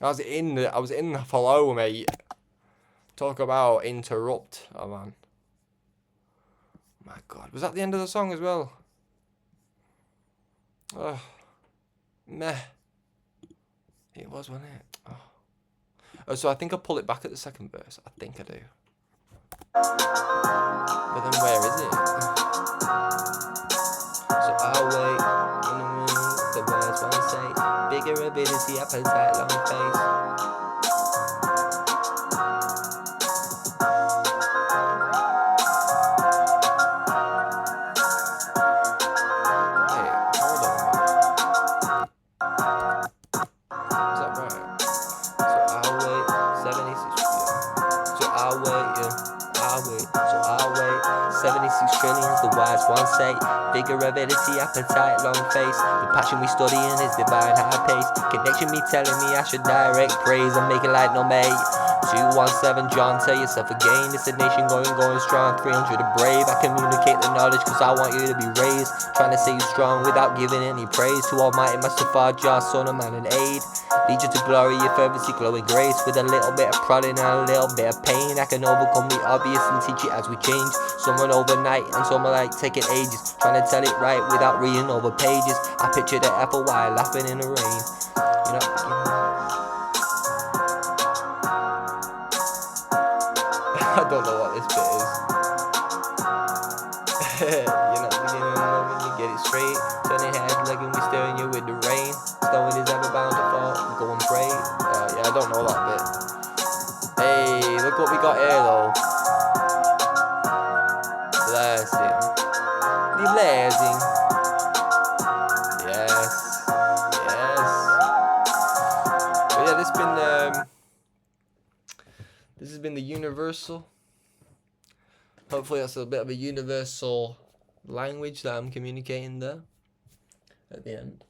I was in the flow, mate. Talk about interrupt, oh man. My God, was that the end of the song as well? Oh, meh. It was, wasn't it? Oh, so I think I pull it back at the second verse. I think I do. But then where is it? So I'll wait in the room, the words won't say. Bigger ability, appetite, long face. The wise ones say, bigger avidity, appetite, long face. The passion we studying is divine, high pace. Connection me telling me I should direct praise and make it like number 8. 217 John, tell yourself again, it's a nation going strong. 300 are brave, I communicate the knowledge cause I want you to be raised. Trying to say you strong without giving any praise to Almighty Master Fard, son of man in aid. Lead you to glory, your fervency, glowing grace. With a little bit of prodding and a little bit of pain, I can overcome the obvious and teach it as we change. Some are overnight and some are like taking ages. Trying to tell it right without reading over pages. I picture the FOY laughing in the rain. You know. I don't know what this bit is. You're not beginning to love when you get it straight. Turning heads like when we staring you with the rain. Stone is ever bound to fall. Go and pray. Yeah, I don't know that bit. Hey, look what we got here though. Blessing. The blessing. Yes. But yeah, this has been the universal. Hopefully that's a bit of a universal language that I'm communicating there at the end.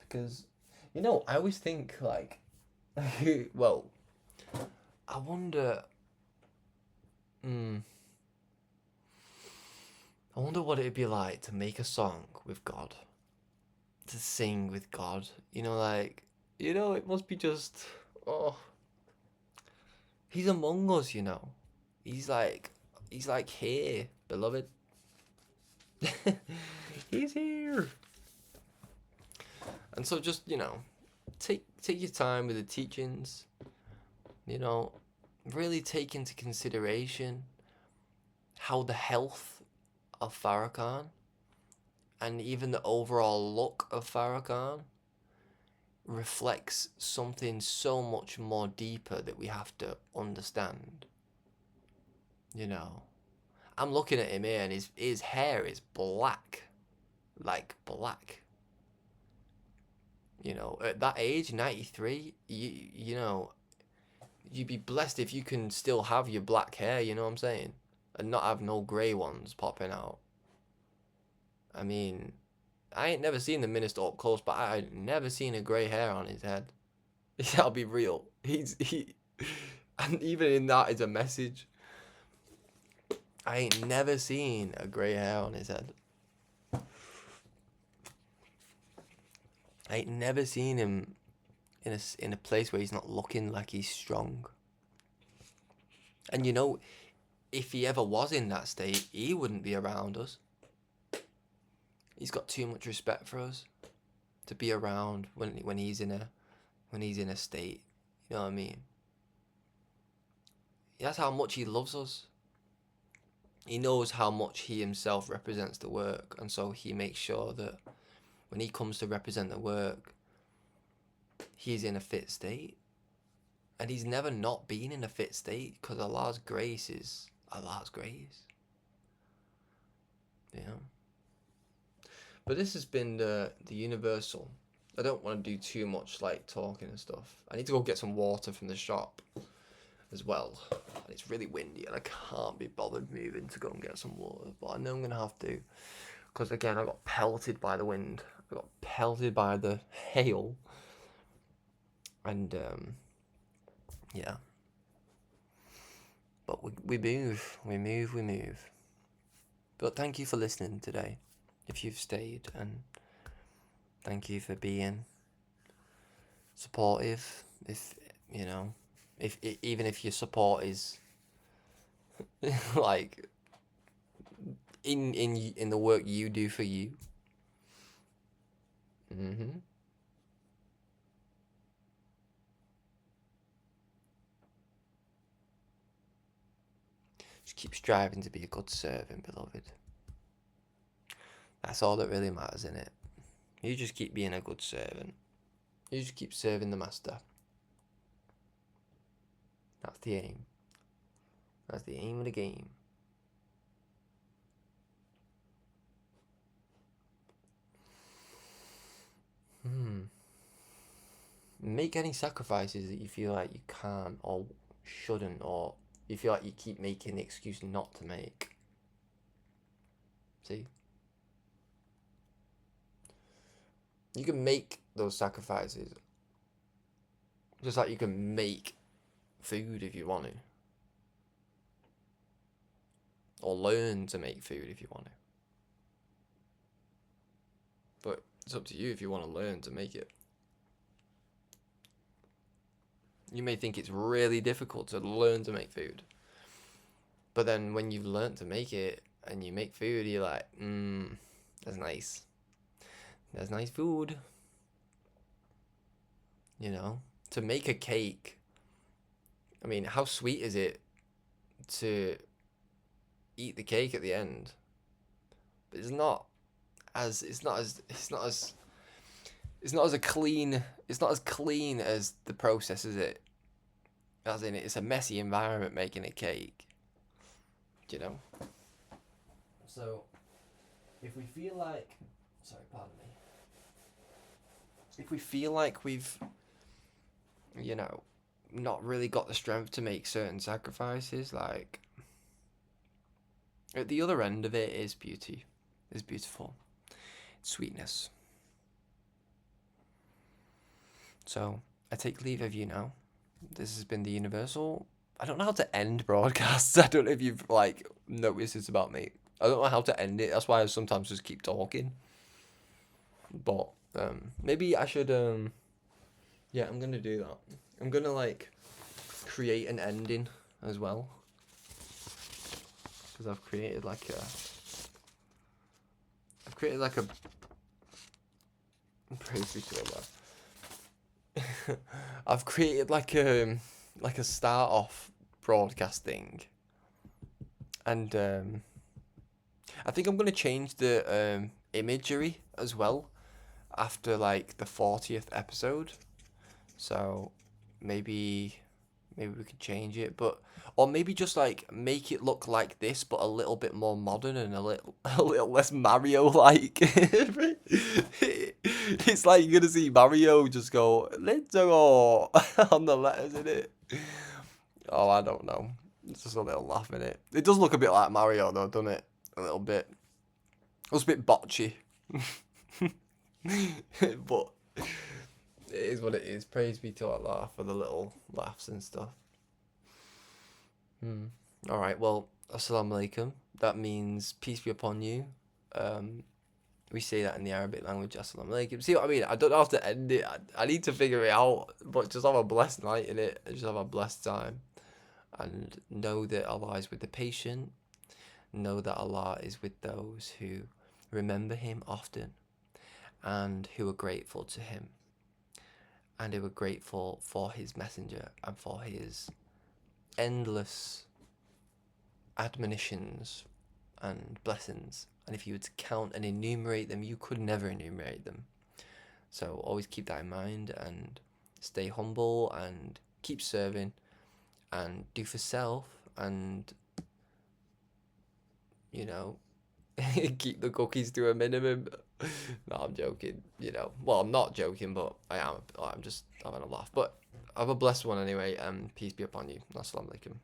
Because, you know, I always think, like, well, I wonder, I wonder what it'd be like to make a song with God, to sing with God, you know, like, you know, it must be just, oh, he's among us, you know, he's like here, beloved, he's here. And so just, you know, take your time with the teachings, you know, really take into consideration how the health of Farrakhan and even the overall look of Farrakhan reflects something so much more deeper that we have to understand. You know, I'm looking at him here and his hair is black, like black. You know, at that age, 93, you know, you'd be blessed if you can still have your black hair, you know what I'm saying? And not have no grey ones popping out. I mean, I ain't never seen the minister up close, but I ain't never seen a grey hair on his head. I'll be real. And even in that is a message. I ain't never seen a grey hair on his head. I ain't never seen him in a place where he's not looking like he's strong. And you know, if he ever was in that state, he wouldn't be around us. He's got too much respect for us to be around when he's in a state. You know what I mean? That's how much he loves us. He knows how much he himself represents the work, and so he makes sure that when he comes to represent the work, he's in a fit state. And he's never not been in a fit state, because Allah's grace is Allah's grace. You know? But this has been the universal. I don't want to do too much like talking and stuff. I need to go get some water from the shop as well. And it's really windy and I can't be bothered moving to go and get some water. But I know I'm going to have to. Because again, I got pelted by the wind. I got pelted by the hail. And yeah. But we move. But thank you for listening today. If you've stayed, and thank you for being supportive. If you know, if even if your support is like in the work you do for you. Just keep striving to be a good servant, beloved. That's all that really matters, innit? You just keep being a good servant. You just keep serving the master. That's the aim. That's the aim of the game. Make any sacrifices that you feel like you can't or shouldn't, or you feel like you keep making the excuse not to make. See? You can make those sacrifices just like you can make food if you want to. Or learn to make food if you want to. But it's up to you if you want to learn to make it. You may think it's really difficult to learn to make food. But then when you've learned to make it and you make food, you're like, that's nice. That's nice food. You know? To make a cake, I mean, how sweet is it to eat the cake at the end? But it's not as clean as the process, is it? As in, it's a messy environment making a cake. Do you know? So, if we feel like, if we feel like we've, you know, not really got the strength to make certain sacrifices, like, at the other end of it is beauty, is beautiful, sweetness. So I take leave of you now. This has been the Universal. I don't know how to end broadcasts. I don't know if you've like noticed this about me. I don't know how to end it. That's why I sometimes just keep talking. But maybe I should yeah, I'm gonna do that. I'm gonna like create an ending as well, because I've created like a praise be to Allah. I've created like a start off broadcast thing, and I think I'm gonna change the imagery as well after like the 40th episode. So maybe we could change it, but or maybe just like make it look like this, but a little bit more modern and a little less Mario like. It's like you're gonna see Mario just go "Let's go" on the letters in it. Oh, I don't know. It's just a little laugh in it. It does look a bit like Mario though, doesn't it? A little bit. It was a bit botchy. But it is what it is. Praise be to Allah for the little laughs and stuff. Alright, well, Assalamu alaikum. That means peace be upon you. We say that in the Arabic language, Assalamu alaikum. See what I mean? I don't know how to end it. I need to figure it out. But just have a blessed night in it. Just have a blessed time. And know that Allah is with the patient. Know that Allah is with those who remember Him often. And who are grateful to Him. And who are grateful for His messenger. And for His endless admonitions and blessings. And if you were to count and enumerate them, you could never enumerate them. So always keep that in mind and stay humble and keep serving and do for self and, you know, keep the cookies to a minimum. No, I'm joking, you know. Well, I'm not joking, but I'm just having a laugh. But have a blessed one anyway, and peace be upon you. Assalamu alaikum.